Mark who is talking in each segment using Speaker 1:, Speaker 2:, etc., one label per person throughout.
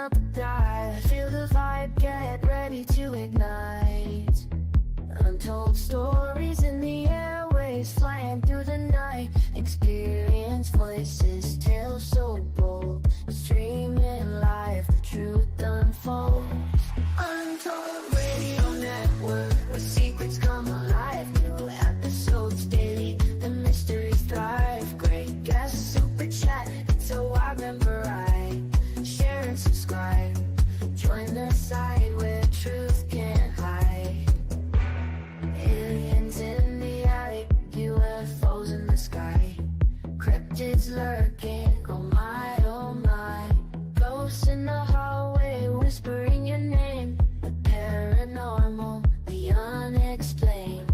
Speaker 1: up a dive. Feel the vibe, get ready to ignite. Untold stories in the airways, flying through the night. Experience voices, tales so bold. Streaming live, the truth unfolds. Untold Radio Network, where secrets come alive. New episodes daily, the mysteries thrive. Great guests, super chat, it's a wild and variety. Share and subscribe, join the side where truth can't hide. Aliens in the attic, UFOs in the sky. Cryptids lurking, oh my, oh my. Ghosts in the hallway, whispering your name. The paranormal, the unexplained.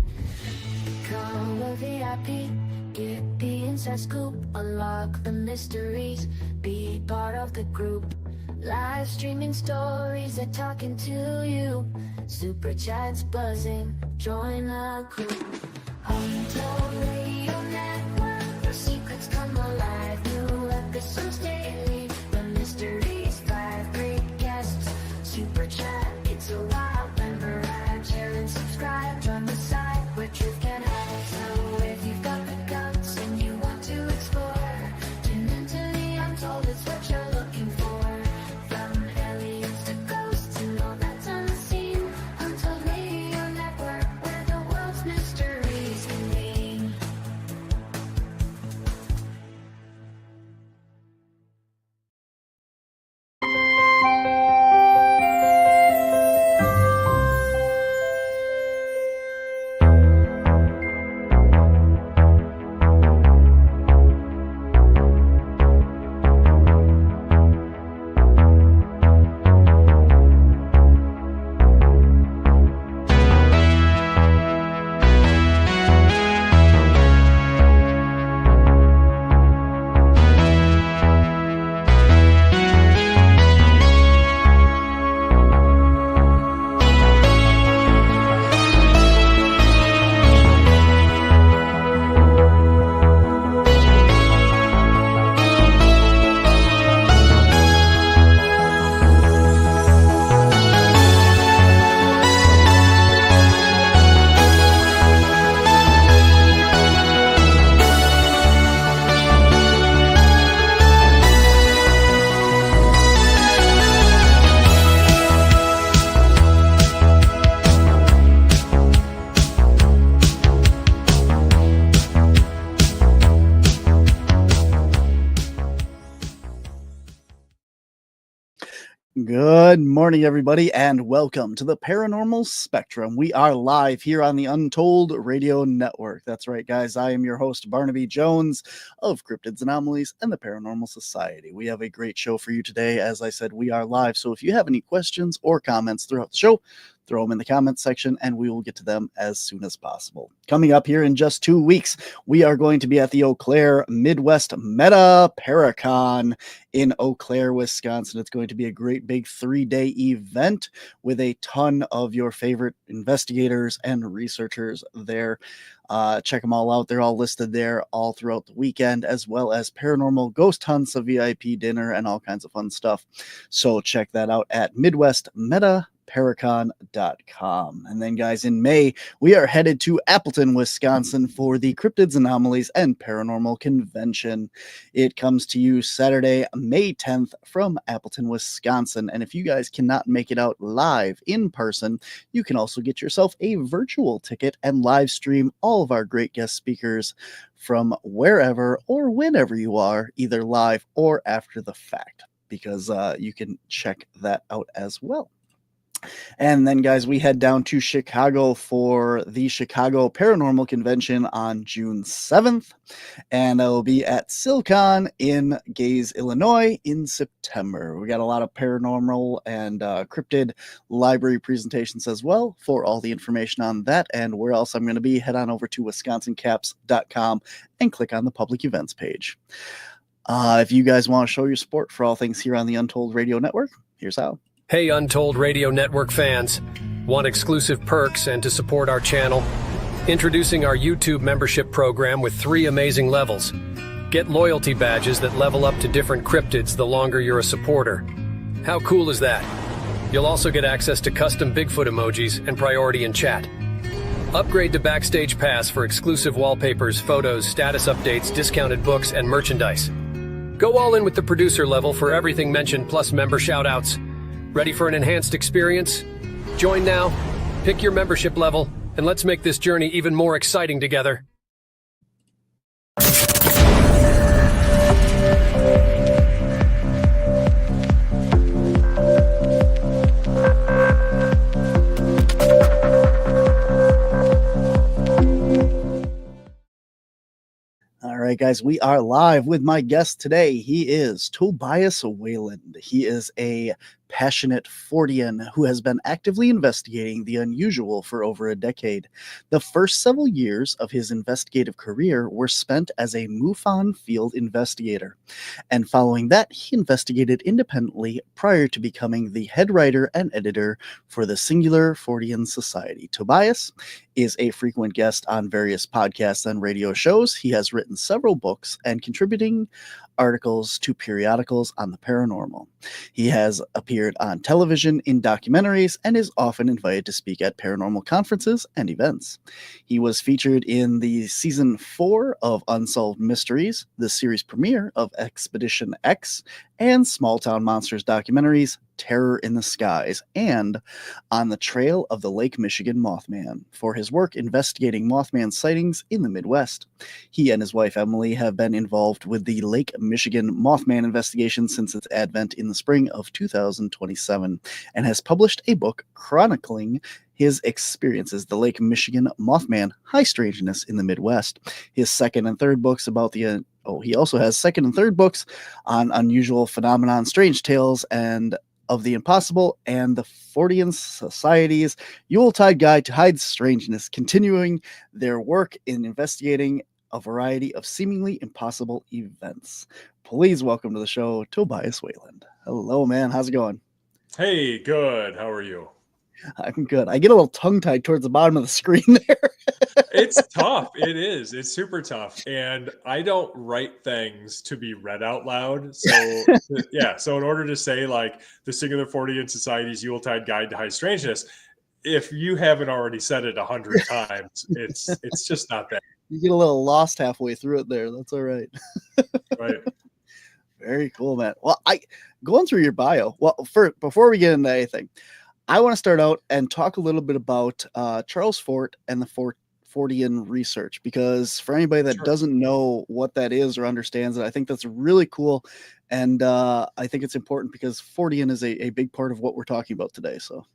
Speaker 1: Become a VIP, get the inside scoop. Unlock the mysteries, be part of the group. Live streaming stories, they're talking to you. Super chats buzzing, join the group. Untold Radio Network, where secrets come alive. New episodes daily, the mysteries thrive. Great guests, super chat, it's a wild and variety. Share and subscribe, join the side where truth can hide. So if you've got the guts and you want to explore, tune into the Untold, it's what you're looking for. From aliens to ghosts and all that's unseen. Untold Radio Network, where the world's mysteries convene.
Speaker 2: Good morning, everybody, and welcome to the Paranormal Spectrum. We are live here on the Untold Radio Network. That's right, guys. I am your host, Barnaby Jones of Cryptids, Anomalies, and the Paranormal Society. We have a great show for you today. As I said, we are live, so if you have any questions or comments throughout the show, throw them in the comments section, and we will get to them as soon as possible. Coming up here in just 2 weeks, we are going to be at the Eau Claire Midwest Meta Paracon in Eau Claire, Wisconsin. It's going to be a great big 3-day event with a ton of your favorite investigators and researchers there. Check them all out. They're all listed there all throughout the weekend, as well as paranormal ghost hunts, a VIP dinner, and all kinds of fun stuff. So check that out at midwestmetaparacon.com. And then, guys, in May, we are headed to Appleton, Wisconsin for the Cryptids, Anomalies, and Paranormal Convention. It comes to you Saturday, May 10th from Appleton, Wisconsin. And if you guys cannot make it out live in person, you can also get yourself a virtual ticket and live stream all of our great guest speakers from wherever or whenever you are, either live or after the fact, because you can check that out as well. And then, guys, we head down to Chicago for the Chicago Paranormal Convention on June 7th. And I'll be at Silcon in Gaze, Illinois in September. We got a lot of paranormal and cryptid library presentations as well. For all the information on that and where else I'm going to be, head on over to wisconsincaps.com and click on the public events page. If you guys want to show your support for all things here on the Untold Radio Network, here's how.
Speaker 3: Hey, Untold Radio Network fans. Want exclusive perks and to support our channel? Introducing our YouTube membership program with 3 amazing levels. Get loyalty badges that level up to different cryptids the longer you're a supporter. How cool is that? You'll also get access to custom Bigfoot emojis and priority in chat. Upgrade to Backstage Pass for exclusive wallpapers, photos, status updates, discounted books, and merchandise. Go all in with the producer level for everything mentioned, plus member shoutouts. Ready for an enhanced experience? Join now, pick your membership level, and let's make this journey even more exciting together.
Speaker 2: All right, guys, we are live with my guest today. He is Tobias Wayland. He is a passionate Fortean who has been actively investigating the unusual for over a decade. The first several years of his investigative career were spent as a MUFON field investigator. And following that, he investigated independently prior to becoming the head writer and editor for the Singular Fortean Society. Tobias is a frequent guest on various podcasts and radio shows. He has written several books and contributing articles to periodicals on the paranormal. He has appeared on television in documentaries and is often invited to speak at paranormal conferences and events. He was featured in the season 4 of Unsolved Mysteries, the series premiere of Expedition X, and Small Town Monsters documentaries Terror in the Skies, and On the Trail of the Lake Michigan Mothman for his work investigating Mothman sightings in the Midwest. He and his wife Emily have been involved with the Lake Michigan Mothman investigation since its advent in the spring of 2027, and has published a book chronicling his experiences, the Lake Michigan Mothman, High Strangeness in the Midwest. His second and third books about the he also has second and third books on unusual phenomenon, strange tales, and of the impossible, and the Fortean Society's Yuletide Guide to High Strangeness, continuing their work in investigating a variety of seemingly impossible events. Please welcome to the show, Tobias Wayland. Hello, man. How's it going?
Speaker 4: Hey, good. How are you?
Speaker 2: I'm good. I get a little tongue-tied towards the bottom of the screen there.
Speaker 4: It's tough. It is. It's super tough. And I don't write things to be read out loud. So, yeah. So in order to say like the Singular Fortean Society's Yuletide Guide to High Strangeness, if you haven't already said it 100 times, it's just not that.
Speaker 2: You get a little lost halfway through it there. That's all right.
Speaker 4: Right.
Speaker 2: Very cool, man. Well, going through your bio. Well, before we get into anything, I want to start out and talk a little bit about Charles Fort and the Fortean research, because for anybody that doesn't know what that is or understands it, I think that's really cool. And I think it's important because Fortean is a big part of what we're talking about today. So,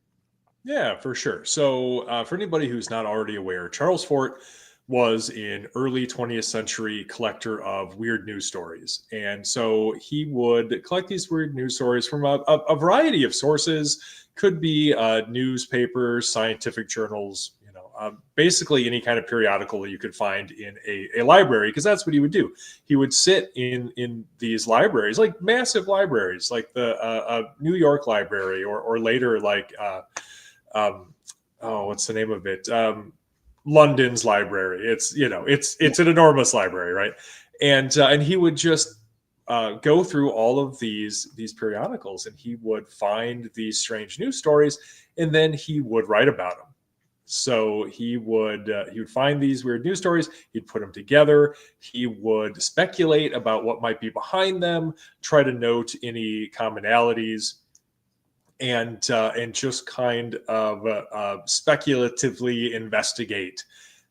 Speaker 4: yeah, for sure. So for anybody who's not already aware, Charles Fort was an early 20th century collector of weird news stories. And so he would collect these weird news stories from a variety of sources. Could be newspapers, scientific journals, basically any kind of periodical that you could find in a library, because that's what he would do. He would sit in these libraries, like massive libraries, like the New York Library, or later like what's the name of it? London's library. It's an enormous library, right? And he would just go through all of these periodicals, and he would find these strange news stories, and then he would write about them. So he would find these weird news stories, he'd put them together, he would speculate about what might be behind them, try to note any commonalities, and just kind of speculatively investigate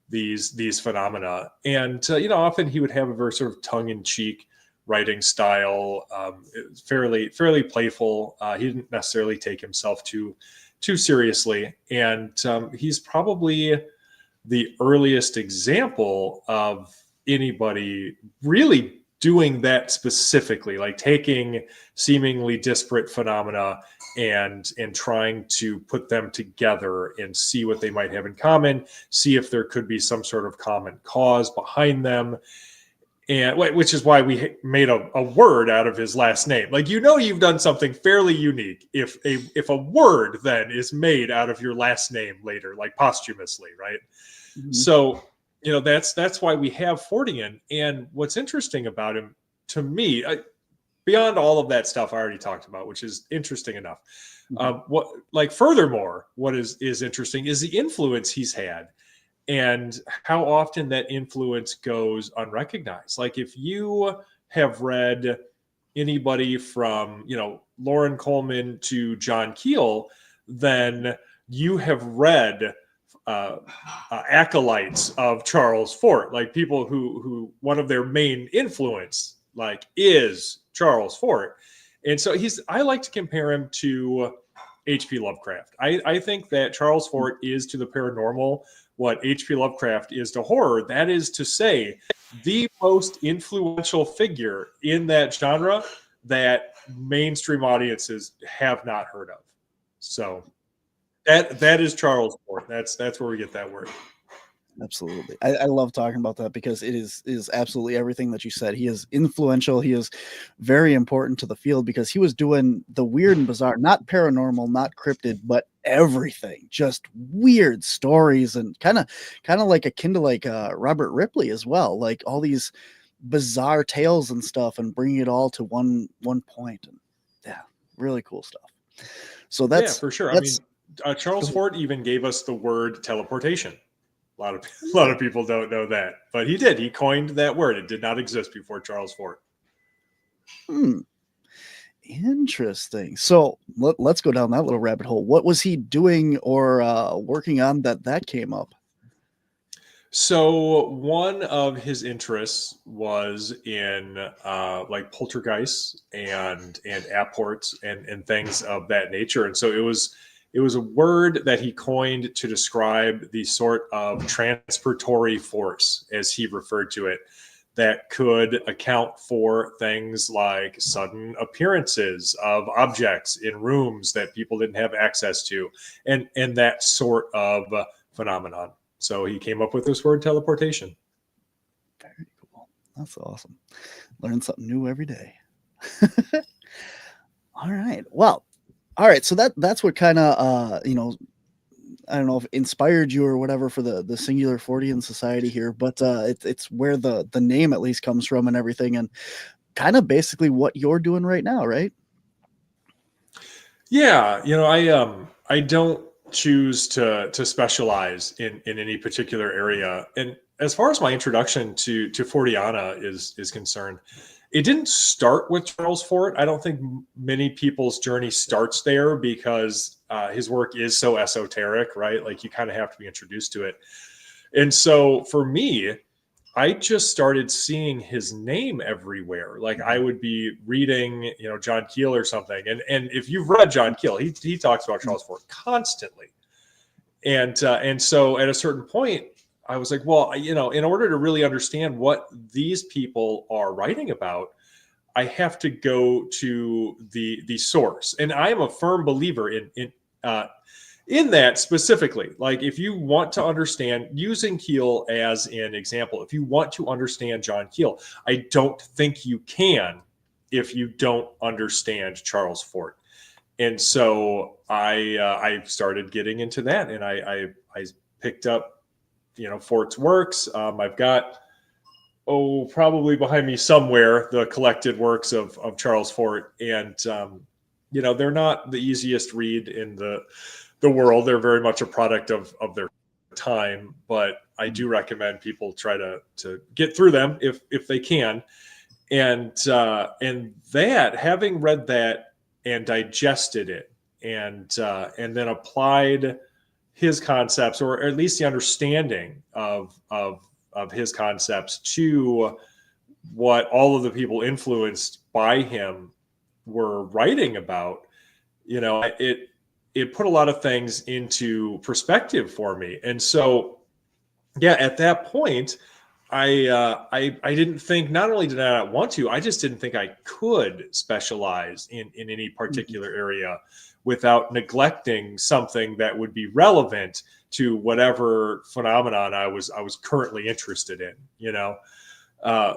Speaker 4: these phenomena. And often he would have a very sort of tongue-in-cheek writing style, fairly playful. He didn't necessarily take himself too seriously, and he's probably the earliest example of anybody really doing that specifically, like taking seemingly disparate phenomena and trying to put them together and see what they might have in common, see if there could be some sort of common cause behind them. And which is why we made a word out of his last name. Like, you've done something fairly unique if a word then is made out of your last name later, like posthumously, right? Mm-hmm. So, that's why we have Fortean. And what's interesting about him, to me, beyond all of that stuff I already talked about, which is interesting enough. Furthermore, what is interesting is the influence he's had and how often that influence goes unrecognized. Like if you have read anybody from, Lauren Coleman to John Keel, then you have read acolytes of Charles Fort, like people who one of their main influence is Charles Fort. And so I like to compare him to H.P. Lovecraft. I think that Charles Fort is to the paranormal what H.P. Lovecraft is to horror. That is to say, the most influential figure in that genre that mainstream audiences have not heard of. So that is Charles Fort. That's where we get that word.
Speaker 2: Absolutely. I love talking about that because it is absolutely everything that you said. He is influential. He is very important to the field because he was doing the weird and bizarre, not paranormal, not cryptid, but everything, just weird stories and kind of like akin to like Robert Ripley as well, like all these bizarre tales and stuff and bringing it all to one point. And yeah, really cool stuff. So that's
Speaker 4: for sure. I mean, Charles Fort even gave us the word teleportation. A lot of people don't know that, but he did. He coined that word. It did not exist before Charles Fort.
Speaker 2: Interesting. So let's go down that little rabbit hole. What was he doing or working on that came up?
Speaker 4: So one of his interests was in like poltergeists and apports and things of that nature. And so it was a word that he coined to describe the sort of transportory force, as he referred to it, that could account for things like sudden appearances of objects in rooms that people didn't have access to, and that sort of phenomenon. So he came up with this word teleportation.
Speaker 2: Very cool. That's awesome. Learn something new every day. All right. Well, all right, so that's what kind of I don't know if inspired you or whatever for the Singular Fortean Society here, but it's where the name at least comes from and everything, and kind of basically what you're doing right now, right?
Speaker 4: Yeah, I don't choose to specialize in any particular area, and as far as my introduction to Forteana is concerned, it didn't start with Charles Fort. I don't think many people's journey starts there because his work is so esoteric, right? Like you kind of have to be introduced to it. And so for me, I just started seeing his name everywhere. Like I would be reading, John Keel or something. And if you've read John Keel, he talks about Charles Fort constantly. And so at a certain point, I was like, well, in order to really understand what these people are writing about, I have to go to the source. And I am a firm believer in that specifically. Like if you want to understand, using Keel as an example, if you want to understand John Keel, I don't think you can if you don't understand Charles Fort. And so I started getting into that, and I picked up Fort's works. I've got probably behind me somewhere the collected works of Charles Fort, and they're not the easiest read in the world. They're very much a product of their time, but I do recommend people try to get through them if they can. And that, having read that and digested it, and then applied his concepts, or at least the understanding of his concepts, to what all of the people influenced by him were writing about, it put a lot of things into perspective for me. And so, yeah, at that point, I didn't think, not only did I not want to, I just didn't think I could specialize in any particular area without neglecting something that would be relevant to whatever phenomenon I was currently interested in,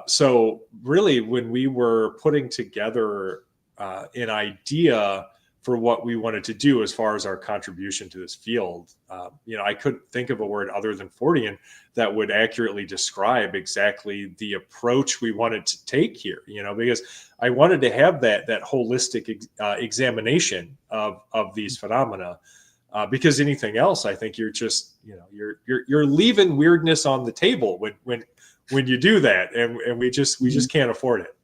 Speaker 4: So really, when we were putting together an idea for what we wanted to do as far as our contribution to this field. I couldn't think of a word other than Fortean that would accurately describe exactly the approach we wanted to take here, because I wanted to have that holistic examination of these phenomena, because anything else, I think you're just, you're leaving weirdness on the table when you do that. And we just can't afford it.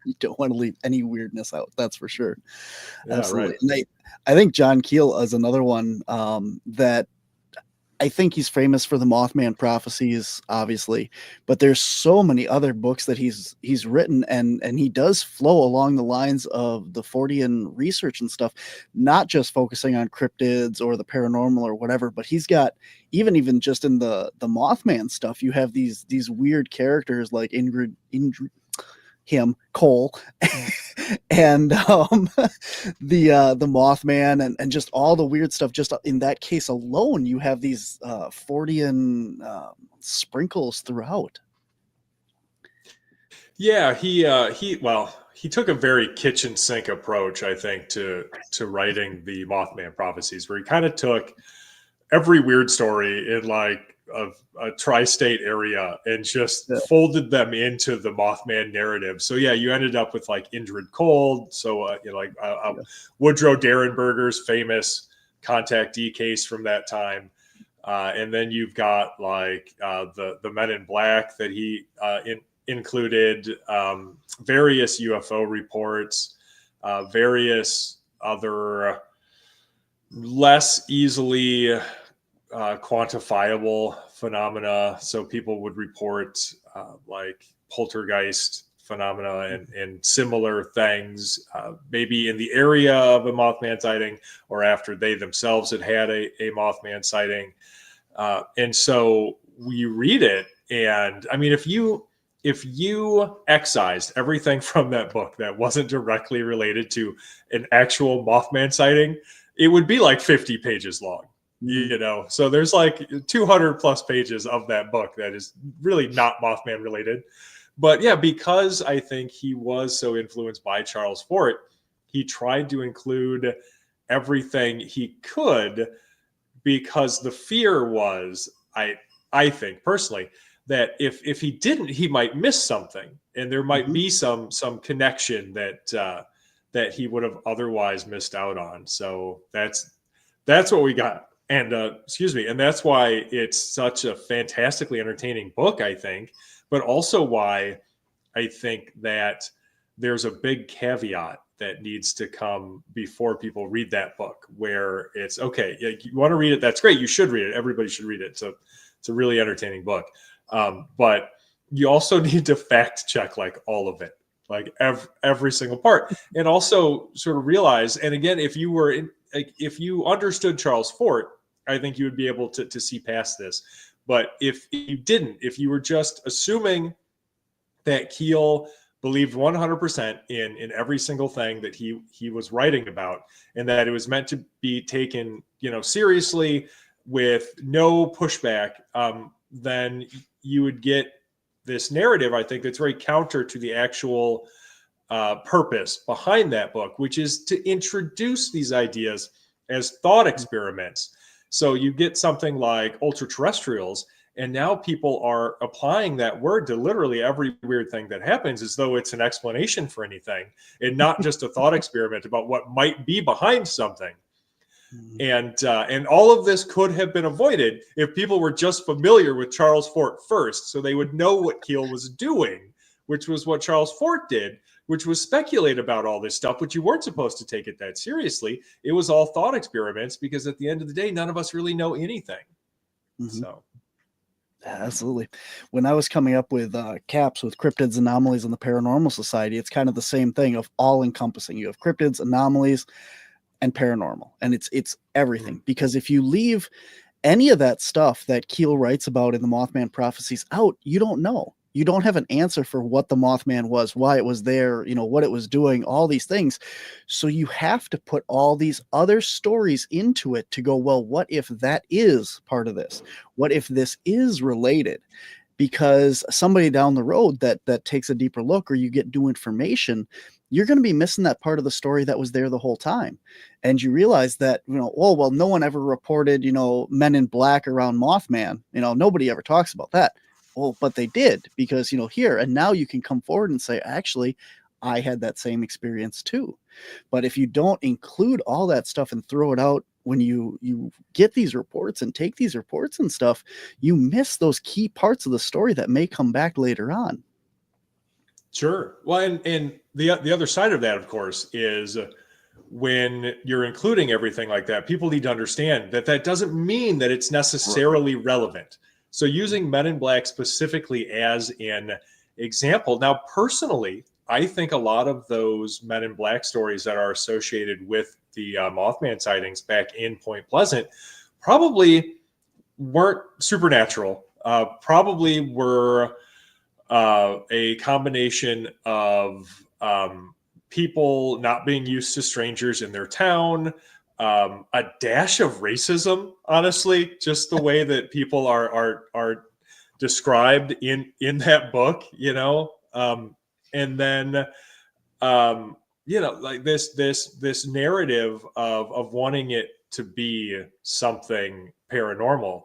Speaker 2: You don't want to leave any weirdness out. That's for sure.
Speaker 4: Yeah,
Speaker 2: Absolutely.
Speaker 4: right.
Speaker 2: I think John Keel is another one that I think he's famous for the Mothman prophecies, obviously, but there's so many other books that he's written, and he does flow along the lines of the Fortean research and stuff, not just focusing on cryptids or the paranormal or whatever, but he's got even just in the Mothman stuff, you have these weird characters like Ingrid Cole and the Mothman and just all the weird stuff. Just in that case alone, you have these Fortean sprinkles throughout.
Speaker 4: Yeah, he took a very kitchen sink approach, I think, to writing the Mothman prophecies, where he kind of took every weird story in like a tri-state area and just folded them into the Mothman narrative. So yeah, you ended up with like Indrid Cold. So Woodrow Derenberger's famous contactee case from that time. And then you've got like the Men in Black that he included, various UFO reports, various other less easily quantifiable phenomena. So people would report like poltergeist phenomena and similar things, maybe in the area of a Mothman sighting or after they themselves had a Mothman sighting. And so we read it. And I mean, if you excised everything from that book that wasn't directly related to an actual Mothman sighting, it would be like 50 pages long. So there's like 200 plus pages of that book that is really not Mothman related. But yeah, because I think he was so influenced by Charles Fort, he tried to include everything he could, because the fear was, I think personally, that if he didn't, he might miss something, and there might be some connection that he would have otherwise missed out on. So that's what we got. And and that's why it's such a fantastically entertaining book, I think, but also why I think that there's a big caveat that needs to come before people read that book, where it's okay, you want to read it, that's great, you should read it, everybody should read it. So it's a really entertaining book, but you also need to fact check like all of it, like every single part, and also sort of realize, and again, if you understood Charles Fort, I think you would be able to see past this. But if you didn't, if you were just assuming that Keel believed 100% in every single thing that he was writing about, and that it was meant to be taken, seriously with no pushback, then you would get this narrative, I think, that's very counter to the actual purpose behind that book, which is to introduce these ideas as thought experiments. So you get something like ultra-terrestrials, and now people are applying that word to literally every weird thing that happens, as though it's an explanation for anything, and not just a thought experiment about what might be behind something. And all of this could have been avoided if people were just familiar with Charles Fort first, so they would know what Keel was doing, which was what Charles Fort did, which was speculate about all this stuff, but you weren't supposed to take it that seriously. It was all thought experiments, because at the end of the day, none of us really know anything. So.
Speaker 2: Absolutely. When I was coming up with caps with cryptids, anomalies, and the Paranormal Society, it's kind of the same thing of all encompassing. You have cryptids, anomalies, and paranormal, and it's everything. Because if you leave any of that stuff that Keel writes about in the Mothman prophecies out, you don't know. You don't have an answer for what the Mothman was, why it was there, what it was doing, all these things. So you have to put all these other stories into it to go, well, what if that is part of this? What if this is related? Because somebody down the road that takes a deeper look, or you get new information, you're going to be missing that part of the story that was there the whole time. And you realize that, oh, well, no one ever reported, men in black around Mothman. Nobody ever talks about that. Well, but they did, because, here, and now you can come forward and say, actually, I had that same experience too. But if you don't include all that stuff and throw it out when you get these reports and take these reports and stuff, you miss those key parts of the story that may come back later on.
Speaker 4: Sure. Well, and the other side of that, of course, is when you're including everything like that, people need to understand that that doesn't mean that it's necessarily relevant. So using Men in Black specifically as an example. Now, personally, I think a lot of those Men in Black stories that are associated with the Mothman sightings back in Point Pleasant probably weren't supernatural, probably were a combination of people not being used to strangers in their town, a dash of racism, honestly, just the way that people are described in that book, and then like this narrative of wanting it to be something paranormal,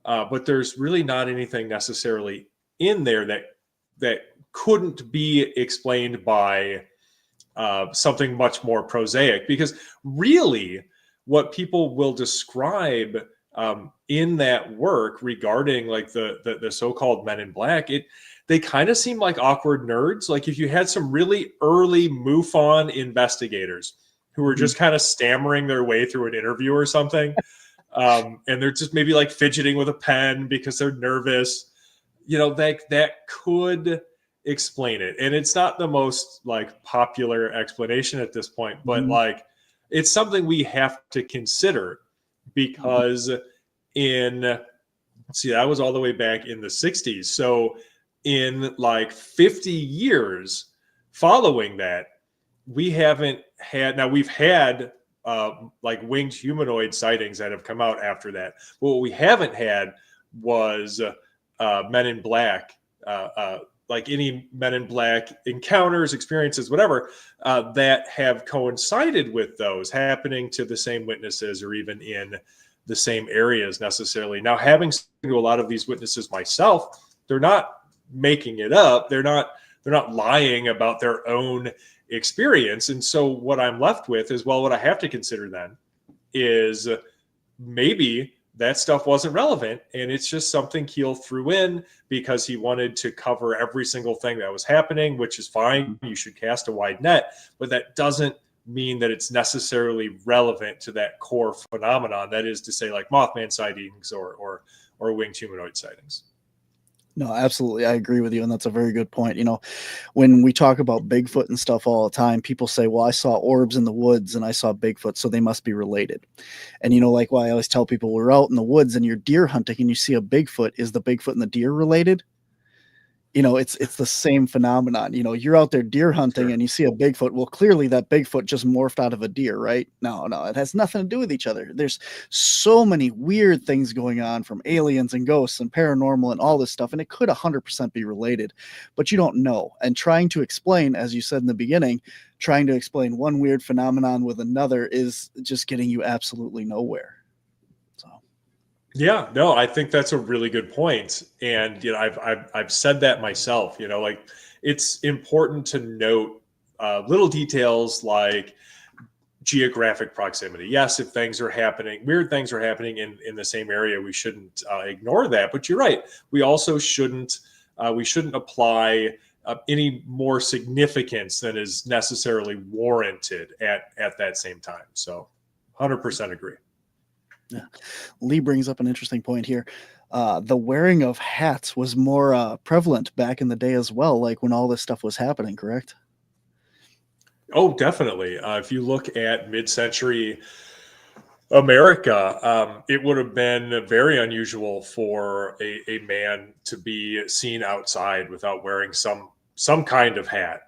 Speaker 4: but there's really not anything necessarily in there that couldn't be explained by something much more prosaic, because really what people will describe in that work regarding like the so-called Men in Black, they kind of seem like awkward nerds. Like if you had some really early MUFON investigators who were just kind of stammering their way through an interview or something, and they're just maybe like fidgeting with a pen because they're nervous, that could explain it. And it's not the most like popular explanation at this point, but like it's something we have to consider, because that was all the way back in the 60s. So in like 50 years following that, we've had like winged humanoid sightings that have come out after that. But what we haven't had was Men in Black, like any Men in Black encounters, experiences, whatever, that have coincided with those happening to the same witnesses or even in the same areas necessarily. Now, having spoken to a lot of these witnesses myself, they're not making it up. They're not lying about their own experience. And so what I'm left with is, well, what I have to consider then is maybe that stuff wasn't relevant, and it's just something Keel threw in because he wanted to cover every single thing that was happening, which is fine. You should cast a wide net, but that doesn't mean that it's necessarily relevant to that core phenomenon. That is to say, like Mothman sightings or winged humanoid sightings.
Speaker 2: No, absolutely. I agree with you. And that's a very good point. When we talk about Bigfoot and stuff all the time, people say, well, I saw orbs in the woods and I saw Bigfoot, so they must be related. And, like why I always tell people, we're out in the woods and you're deer hunting and you see a Bigfoot. Is the Bigfoot and the deer related? It's the same phenomenon. You're out there deer hunting and you see a Bigfoot. Well, clearly that Bigfoot just morphed out of a deer, right? No, it has nothing to do with each other. There's so many weird things going on, from aliens and ghosts and paranormal and all this stuff, and it could 100% be related, but you don't know. And trying to explain, as you said in the beginning, trying to explain one weird phenomenon with another is just getting you absolutely nowhere.
Speaker 4: Yeah, no, I think that's a really good point. And, I've said that myself, like it's important to note little details like geographic proximity. Yes, if weird things are happening in the same area, we shouldn't ignore that. But you're right. We also shouldn't apply any more significance than is necessarily warranted at that same time. So 100% agree.
Speaker 2: Yeah. Lee brings up an interesting point here. The wearing of hats was more prevalent back in the day as well, like when all this stuff was happening, correct?
Speaker 4: Oh, definitely. If you look at mid-century America, it would have been very unusual for a man to be seen outside without wearing some kind of hat,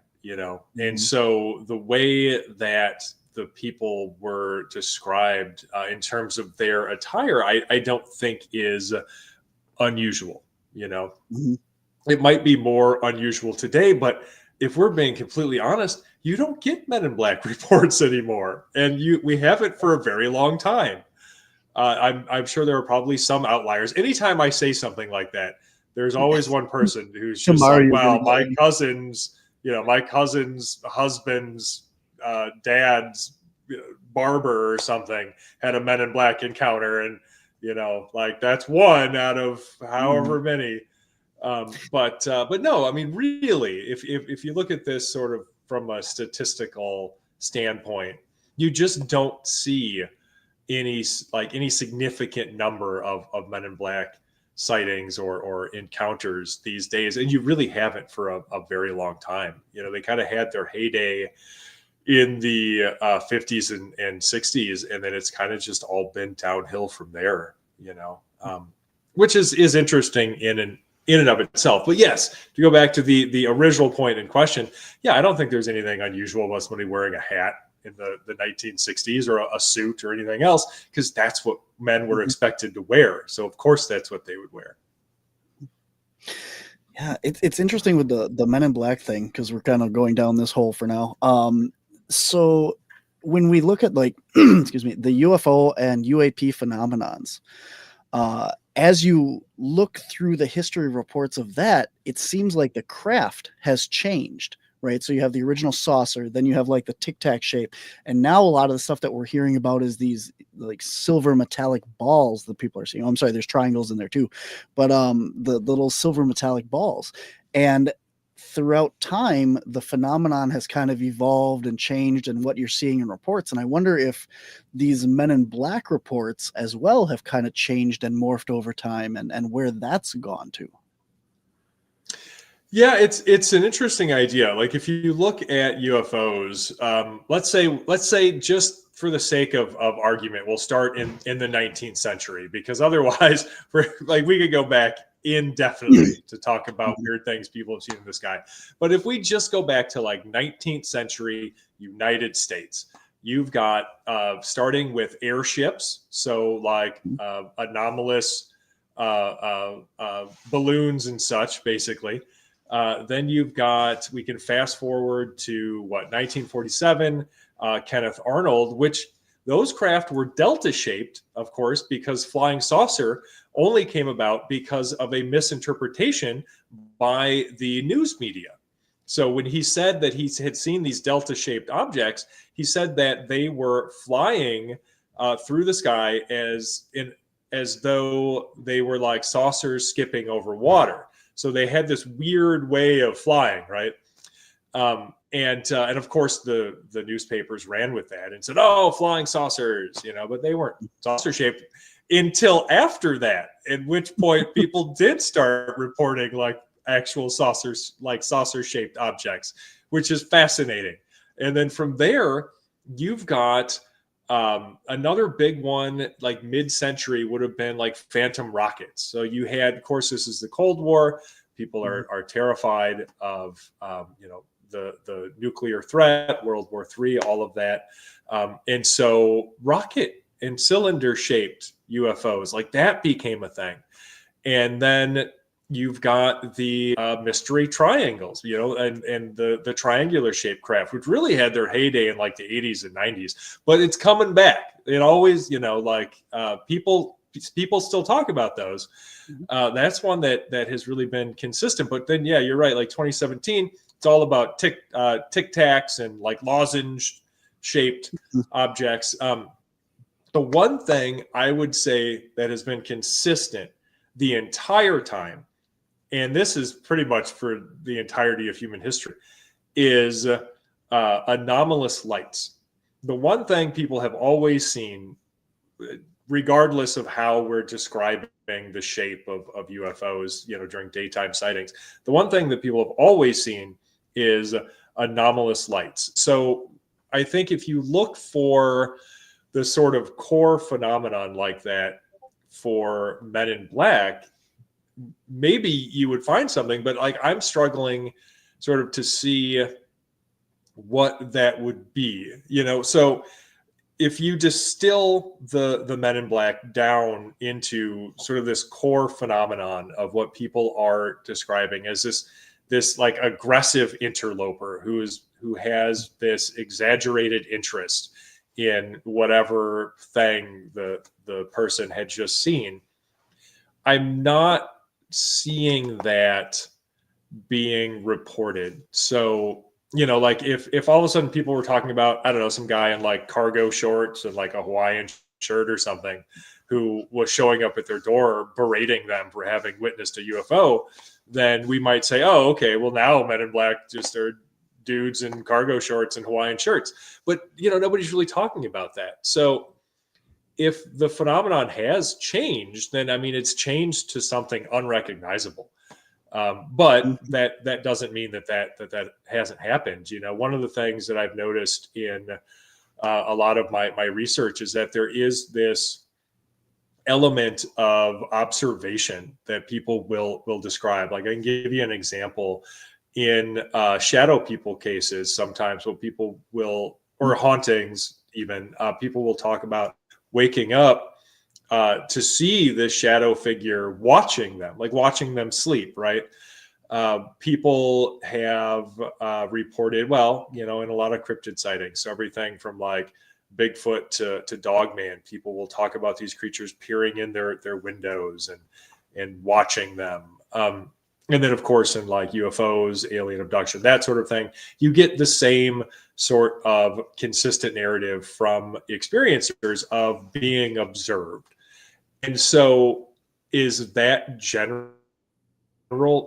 Speaker 4: And so the way that the people were described in terms of their attire, I don't think is unusual. It might be more unusual today, but if we're being completely honest, you don't get Men in Black reports anymore, and we haven't for a very long time. I'm sure there are probably some outliers. Anytime I say something like that, there's always one person who's just
Speaker 2: Tomorrow
Speaker 4: like,
Speaker 2: you're
Speaker 4: "Well,
Speaker 2: gonna
Speaker 4: my cousin's husband's dad's barber or something had a Men in Black encounter, and like that's one out of however many." But no, I mean, really, if you look at this sort of from a statistical standpoint, you just don't see any significant number of Men in Black sightings or encounters these days, and you really haven't for a very long time. They kind of had their heyday in the 50s and 60s, and then it's kind of just all been downhill from there. Which is interesting in and of itself. But yes, to go back to the original point in question, yeah, I don't think there's anything unusual about somebody wearing a hat in the 1960s or a suit or anything else, because that's what men were expected to wear. So of course that's what they would wear.
Speaker 2: Yeah, it's interesting with the Men in Black thing, because we're kind of going down this hole for now. So when we look at excuse me, the UFO and UAP phenomenons, as you look through the history reports of that, it seems like the craft has changed, right? So you have the original saucer, then you have like the Tic Tac shape, and now a lot of the stuff that we're hearing about is these like silver metallic balls that people are seeing. Oh, I'm sorry, there's triangles in there too, but the little silver metallic balls. And throughout time, the phenomenon has kind of evolved and changed in what you're seeing in reports. And I wonder if these Men in Black reports as well have kind of changed and morphed over time, and where that's gone to.
Speaker 4: Yeah, it's an interesting idea. Like if you look at UFOs, let's say just for the sake of argument, we'll start in the 19th century, because otherwise we could go back indefinitely to talk about weird things people have seen in the sky. But if we just go back to 19th century United States, you've got starting with airships, so anomalous balloons and such, basically. Then you've got, we can fast forward to 1947, Kenneth Arnold, which those craft were delta shaped, of course, because flying saucer only came about because of a misinterpretation by the news media. So when he said that he had seen these delta shaped objects, he said that they were flying through the sky as though they were like saucers skipping over water. So they had this weird way of flying, right? And of course the newspapers ran with that and said, "Oh, flying saucers," but they weren't saucer shaped until after that. At which point people did start reporting actual saucers, saucer shaped objects, which is fascinating. And then from there, you've got another big one, mid-century, would have been phantom rockets. So you had, of course, this is the Cold War. People are terrified of the nuclear threat, World War III, all of that. And so rocket and cylinder shaped UFOs, that became a thing. And then you've got the mystery triangles, and the triangular shaped craft, which really had their heyday in the 80s and 90s, but it's coming back. It always, people still talk about those. That's one that has really been consistent. But then, yeah, you're right. 2017, it's all about tic tacs and lozenge shaped objects. The one thing I would say that has been consistent the entire time, and this is pretty much for the entirety of human history, is anomalous lights. The one thing people have always seen, regardless of how we're describing the shape of UFOs, during daytime sightings, the one thing that people have always seen is anomalous lights. So I think if you look for the sort of core phenomenon like that for Men in Black, maybe you would find something, but I'm struggling sort of to see what that would be, so if you distill the Men in Black down into sort of this core phenomenon of what people are describing as this like aggressive interloper who has this exaggerated interest in whatever thing the person had just seen. I'm not seeing that being reported. So, like if all of a sudden people were talking about, I don't know, some guy in like cargo shorts and like a Hawaiian shirt or something who was showing up at their door berating them for having witnessed a UFO, then we might say, oh, okay, well now Men in Black just are dudes in cargo shorts and Hawaiian shirts. But, nobody's really talking about that. So if the phenomenon has changed, then, it's changed to something unrecognizable. But that doesn't mean that hasn't happened. One of the things that I've noticed in a lot of my research is that there is this element of observation that people will describe. Like I can give you an example in shadow people cases. Sometimes what people will, or hauntings even, people will talk about waking up to see this shadow figure watching them sleep, right? People have reported, in a lot of cryptid sightings, so everything from like Bigfoot to Dogman, people will talk about these creatures peering in their windows and watching them. And then, of course, in like UFOs, alien abduction, that sort of thing, you get the same sort of consistent narrative from experiencers of being observed. And so is that general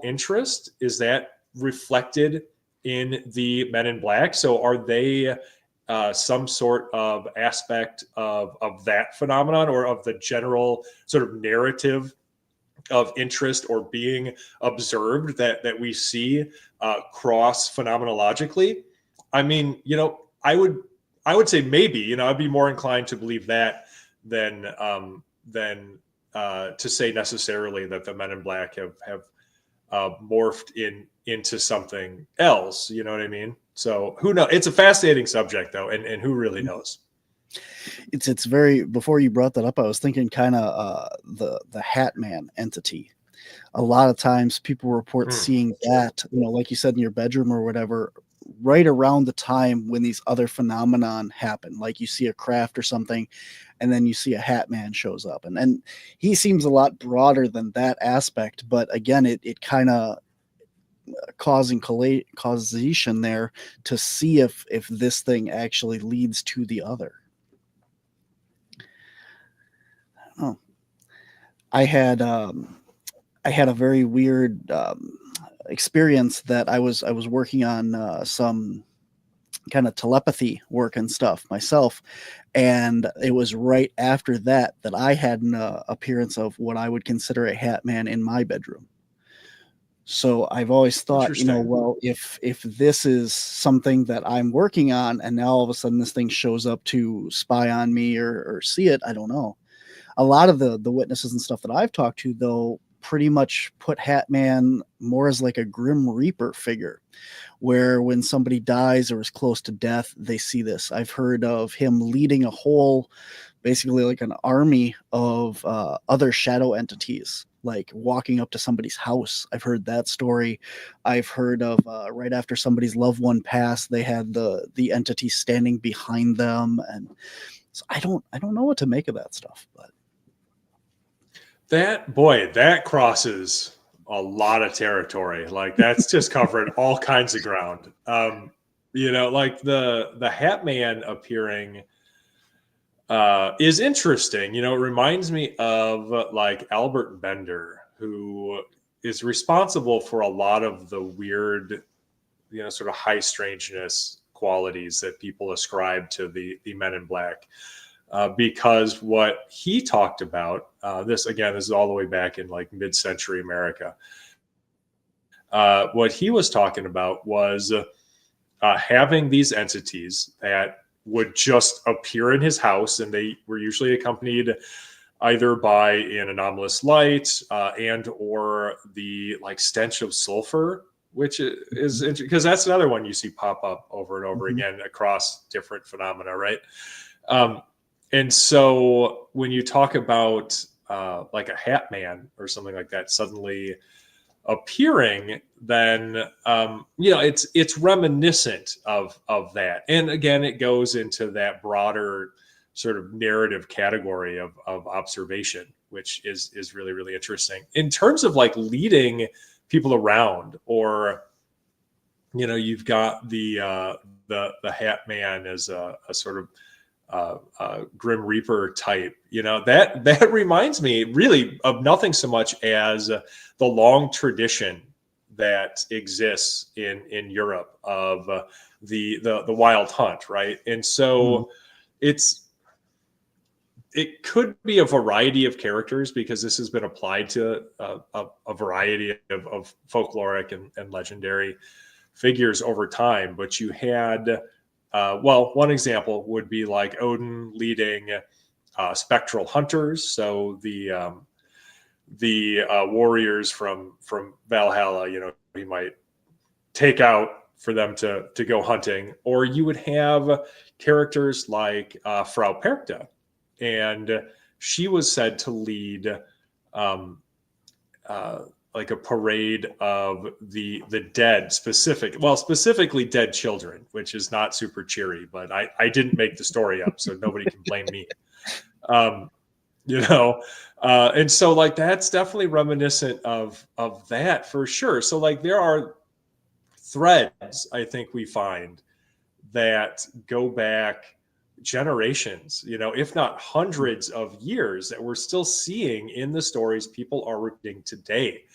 Speaker 4: interest, is that reflected in the Men in Black? So are they some sort of aspect of that phenomenon, or of the general sort of narrative of interest or being observed that we see cross phenomenologically? I would say maybe, I'd be more inclined to believe that than to say necessarily that the Men in Black have morphed into something else. You know what I mean? So who knows? It's a fascinating subject though. And who really knows?
Speaker 2: It's very, before you brought that up, I was thinking kind of the Hat Man entity. A lot of times people report seeing that, like you said, in your bedroom or whatever, right around the time when these other phenomenon happen. Like you see a craft or something, and then you see a Hat Man shows up. And he seems a lot broader than that aspect. But again, it kind of causing causation there to see if this thing actually leads to the other. Oh, I had a very weird experience that I was working on some kind of telepathy work and stuff myself, and it was right after that I had an appearance of what I would consider a Hat Man in my bedroom. So I've always thought, well, if this is something that I'm working on, and now all of a sudden this thing shows up to spy on me or see it, I don't know. A lot of the witnesses and stuff that I've talked to, though, pretty much put Hat Man more as like a Grim Reaper figure, where when somebody dies or is close to death, they see this. I've heard of him leading a whole, basically like an army of other shadow entities, like walking up to somebody's house. I've heard that story. I've heard of right after somebody's loved one passed, they had the entity standing behind them, and so I don't know what to make of that stuff, but.
Speaker 4: That crosses a lot of territory. Like that's just covering all kinds of ground. Like the Hat Man appearing is interesting. It reminds me of like Albert Bender, who is responsible for a lot of the weird, sort of high strangeness qualities that people ascribe to the Men in Black. Because what he talked about, this is all the way back in like mid-century America. What he was talking about was having these entities that would just appear in his house, and they were usually accompanied either by an anomalous light and or the like stench of sulfur, which is interesting because that's another one you see pop up over and over again across different phenomena, right? And so when you talk about like a Hat Man or something like that, suddenly appearing, then it's reminiscent of that. And again, it goes into that broader sort of narrative category of observation, which is really, really interesting in terms of like leading people around. Or you've got the Hat Man as a sort of Grim Reaper type. That reminds me really of nothing so much as the long tradition that exists in Europe of the wild hunt, right? And so it could be a variety of characters, because this has been applied to a variety of folkloric and legendary figures over time. But you had, one example would be like Odin leading spectral hunters. So the warriors from Valhalla, he might take out for them to go hunting. Or you would have characters like Frau Perchta, and she was said to lead like a parade of the dead, specifically dead children, which is not super cheery, but I didn't make the story up, so nobody can blame me. And so like that's definitely reminiscent of that for sure. So like there are threads I think we find that go back generations, if not hundreds of years, that we're still seeing in the stories people are reading today.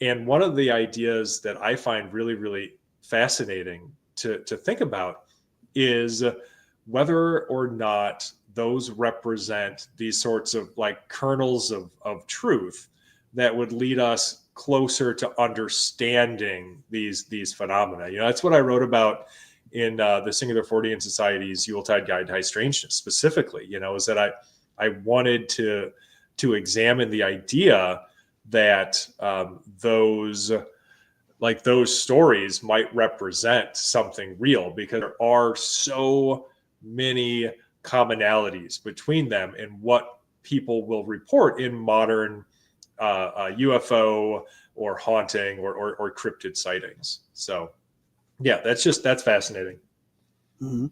Speaker 4: And one of the ideas that I find really, really fascinating to think about is whether or not those represent these sorts of like kernels of truth that would lead us closer to understanding these phenomena. That's what I wrote about in the Singular Fortean Society's Yuletide Guide to High Strangeness specifically, is that I wanted to examine the idea that those stories might represent something real, because there are so many commonalities between them and what people will report in modern UFO or haunting or cryptid sightings. So yeah, that's fascinating.
Speaker 2: Mm-hmm.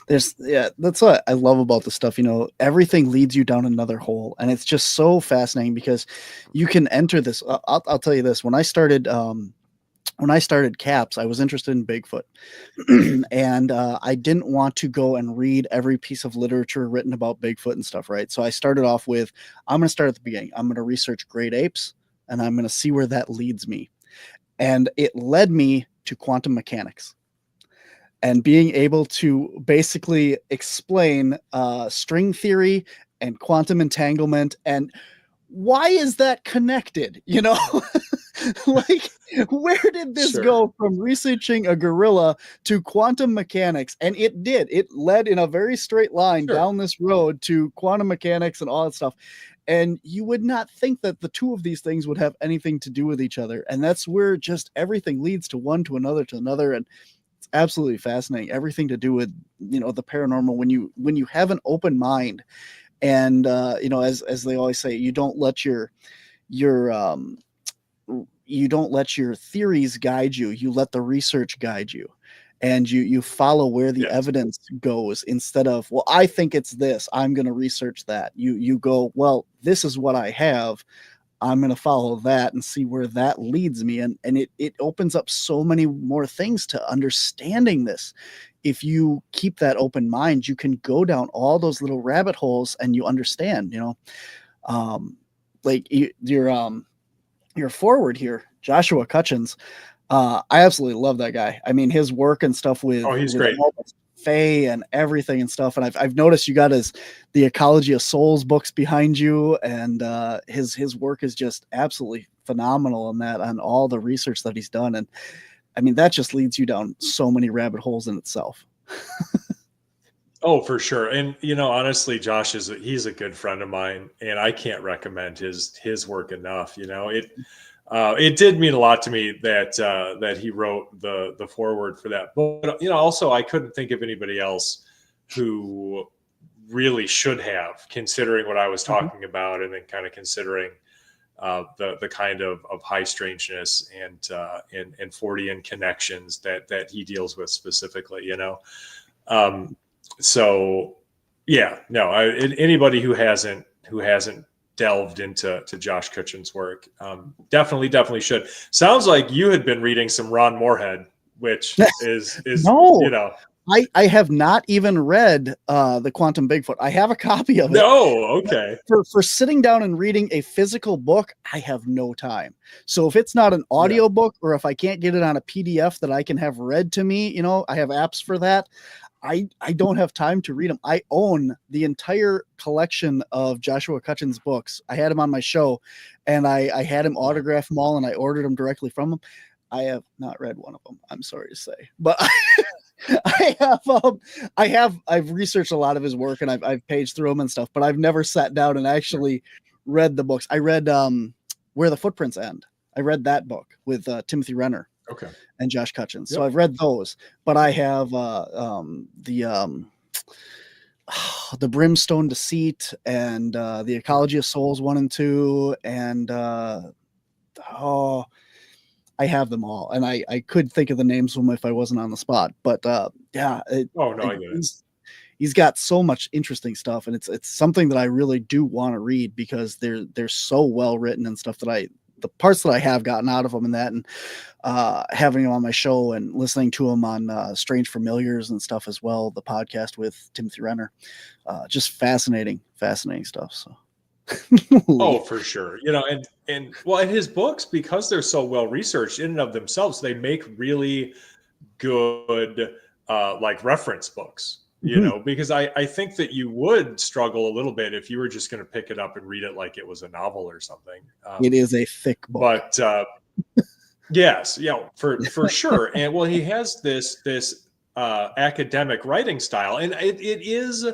Speaker 2: That's what I love about the stuff. Everything leads you down another hole, and it's just so fascinating because you can enter this. I'll tell you this: when I started CAPS, I was interested in Bigfoot, and I didn't want to go and read every piece of literature written about Bigfoot and stuff, right? So I started off with, I'm going to start at the beginning. I'm going to research great apes, and I'm going to see where that leads me. And it led me to quantum mechanics and being able to basically explain string theory and quantum entanglement and why is that connected? Like, where did this go from researching a gorilla to quantum mechanics? And it did. It led in a very straight line down this road to quantum mechanics and all that stuff. And you would not think that the two of these things would have anything to do with each other. And that's where just everything leads to one, to another, to another. And it's absolutely fascinating. Everything to do with, the paranormal, when you have an open mind and, as they always say, you don't let your theories guide you. You let the research guide you. And you follow where the evidence goes instead of, well, I think it's this, I'm going to research that. You go, well, this is what I have. I'm going to follow that and see where that leads me. And it opens up so many more things to understanding this. If you keep that open mind, you can go down all those little rabbit holes and you understand, like your forward here, Joshua Cutchins. I absolutely love that guy. I mean, his work and stuff with,
Speaker 4: he's great.
Speaker 2: Faye and everything and stuff. And I've noticed you got the Ecology of Souls books behind you, and his work is just absolutely phenomenal in that, on all the research that he's done. And I mean, that just leads you down so many rabbit holes in itself.
Speaker 4: Oh, for sure. And, honestly, Josh he's a good friend of mine, and I can't recommend his work enough. It did mean a lot to me that he wrote the foreword for that book. But, also I couldn't think of anybody else who really should have, considering what I was talking about, and then kind of considering, the kind of high strangeness and Fortean connections that he deals with specifically, you know. So yeah, no, anybody who hasn't delved into Josh Cutchin's work, definitely should. Sounds like you had been reading some Ron Moorhead, which is
Speaker 2: No.
Speaker 4: you know.
Speaker 2: I have not even read the Quantum Bigfoot. I have a copy of it.
Speaker 4: No, okay.
Speaker 2: For sitting down and reading a physical book, I have no time. So if it's not an audio book, or if I can't get it on a PDF that I can have read to me, you know, I have apps for that. I don't have time to read them. I own the entire collection of Joshua Cutchin's books. I had him on my show, and I had him autograph them all, and I ordered them directly from him. I have not read one of them, I'm sorry to say, but I've researched a lot of his work, and I've paged through them and stuff, but I've never sat down and actually read the books. I read Where the Footprints End. I read that book with Timothy Renner.
Speaker 4: Okay.
Speaker 2: And Josh Cutchin. So I've read those, but I have the Brimstone Deceit and the Ecology of Souls 1 and 2, and I have them all, and I could think of the names of them if I wasn't on the spot. But I get it. He's got so much interesting stuff, and it's something that I really do want to read, because they're so well written and stuff, that the parts that I have gotten out of them and that, and having him on my show and listening to him on Strange Familiars and stuff as well, the podcast with Timothy Renner, just fascinating stuff. So.
Speaker 4: Oh, for sure. You know, and his books, because they're so well researched in and of themselves, they make really good like reference books. You know, because I think that you would struggle a little bit if you were just going to pick it up and read it like it was a novel or something.
Speaker 2: It is a thick book,
Speaker 4: but yes, for sure. And he has this academic writing style, and it is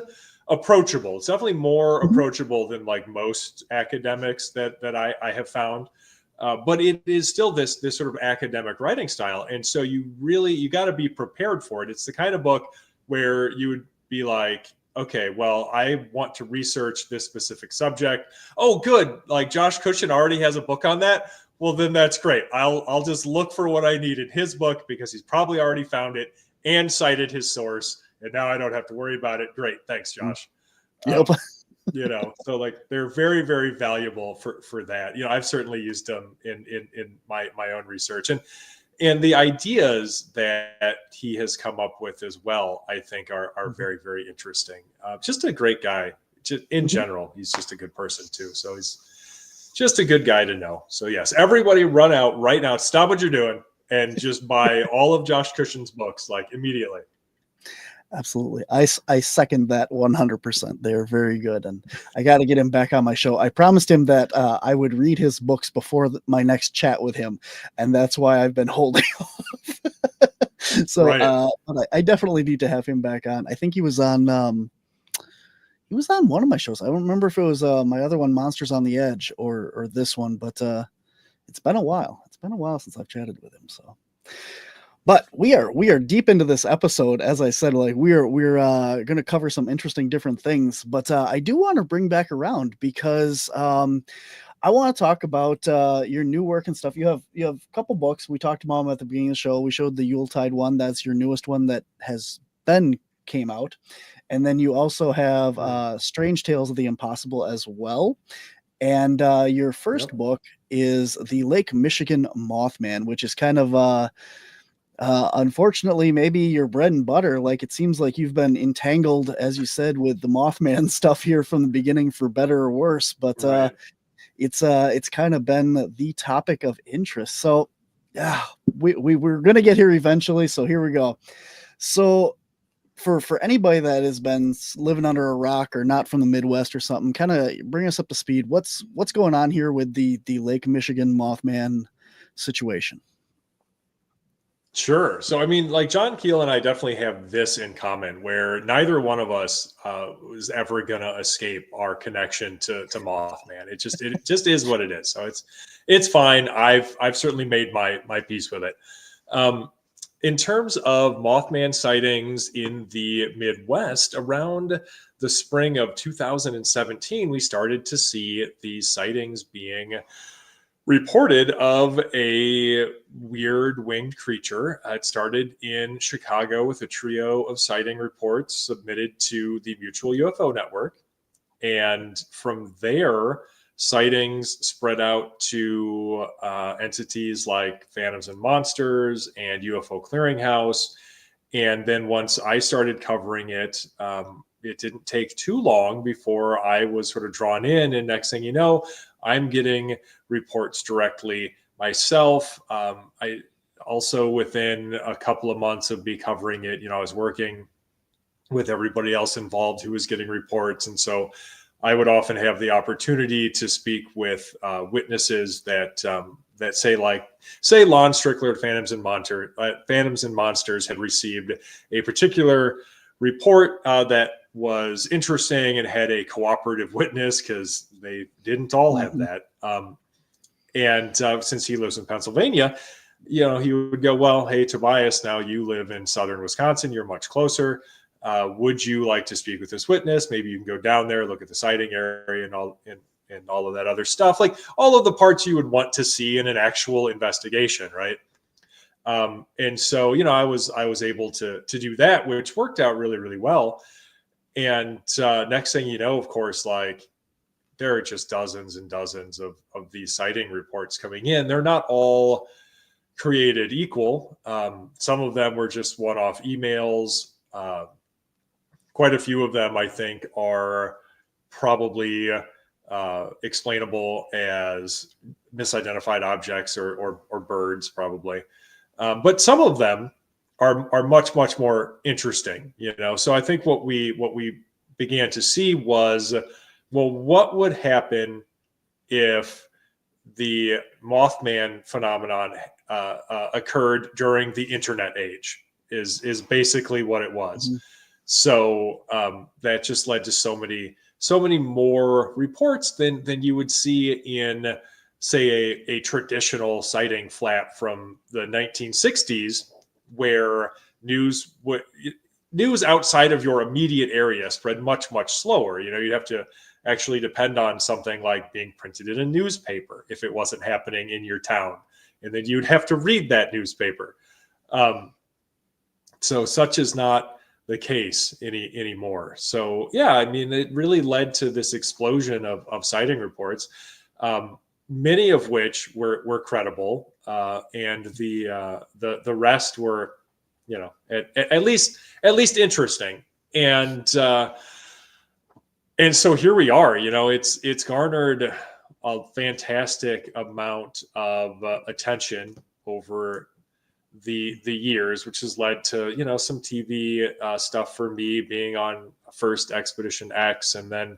Speaker 4: approachable. It's definitely more approachable than like most academics that I have found. But it is still this sort of academic writing style, and so you got to be prepared for it. It's the kind of book where you would be like, okay, well, I want to research this specific subject. Oh, good. Like Josh Cutchin already has a book on that. Well, then that's great. I'll just look for what I need in his book, because he's probably already found it and cited his source. And now I don't have to worry about it. Great. Thanks, Josh.
Speaker 2: Yep.
Speaker 4: You know, so like they're very, very valuable for that. You know, I've certainly used them in my own research, and the ideas that he has come up with as well, I think are very, very interesting. Just a great guy. Just in general, he's just a good person too. So he's just a good guy to know. So yes, everybody run out right now. Stop what you're doing and just buy all of Josh Cutchin's books, like immediately.
Speaker 2: Absolutely. I second that 100%. They're very good. And I got to get him back on my show. I promised him that I would read his books before my next chat with him. And that's why I've been holding off. So but I definitely need to have him back on. I think he was on one of my shows. I don't remember if it was my other one, Monsters on the Edge, or this one, but it's been a while. It's been a while since I've chatted with him. So. But we are deep into this episode. As I said, like we're going to cover some interesting different things. But I do want to bring back around, because I want to talk about your new work and stuff. You have a couple books. We talked about them at the beginning of the show. We showed the Yuletide one. That's your newest one that came out. And then you also have Strange Tales of the Impossible as well. And your first book is the Lake Michigan Mothman, which is kind of unfortunately maybe your bread and butter. Like, it seems like you've been entangled, as you said, with the Mothman stuff here from the beginning, for better or worse, but it's kind of been the topic of interest. So we're going to get here eventually. So here we go. So for anybody that has been living under a rock or not from the Midwest or something, kind of bring us up to speed. What's going on here with the Lake Michigan Mothman situation?
Speaker 4: Sure. So, I mean, like John Keel and I definitely have this in common, where neither one of us was ever going to escape our connection to Mothman. It just is what it is. So it's fine. I've certainly made my peace with it. in terms of Mothman sightings in the Midwest, around the spring of 2017, we started to see these sightings being reported of a weird winged creature. It started in Chicago with a trio of sighting reports submitted to the Mutual UFO Network. And from there, sightings spread out to entities like Phantoms and Monsters and UFO Clearinghouse. And then once I started covering it, it didn't take too long before I was sort of drawn in. And next thing you know, I'm getting reports directly myself. I also, within a couple of months of me covering it, I was working with everybody else involved who was getting reports. And so I would often have the opportunity to speak with witnesses that say Lon Strickler, Phantoms and Monsters had received a particular report that was interesting and had a cooperative witness, because they didn't all have that. And since he lives in Pennsylvania, he would go, well, hey, Tobias, now you live in southern Wisconsin. You're much closer. Would you like to speak with this witness? Maybe you can go down there, look at the sighting area and all of that other stuff, like all of the parts you would want to see in an actual investigation, right? And so, I was able to do that, which worked out really, really well. And next thing you know, of course, like there are just dozens and dozens of these sighting reports coming in. They're not all created equal. Some of them were just one-off emails. Quite a few of them, I think, are probably explainable as misidentified objects or birds, probably. But some of them are much, much more interesting, So I think what we began to see was, well, what would happen if the Mothman phenomenon occurred during the internet age? Is basically what it was. Mm-hmm. So that just led to so many more reports than you would see in, say, a traditional sighting flap from the 1960s, where news outside of your immediate area spread much, much slower. You'd have to actually depend on something like being printed in a newspaper if it wasn't happening in your town, and then you'd have to read that newspaper. So such is not the case anymore. So yeah, I mean, it really led to this explosion of sighting reports, many of which were credible, and the rest were, at least interesting. And so here we are. It's garnered a fantastic amount of attention over the years, which has led to some TV stuff for me, being on first Expedition X, and then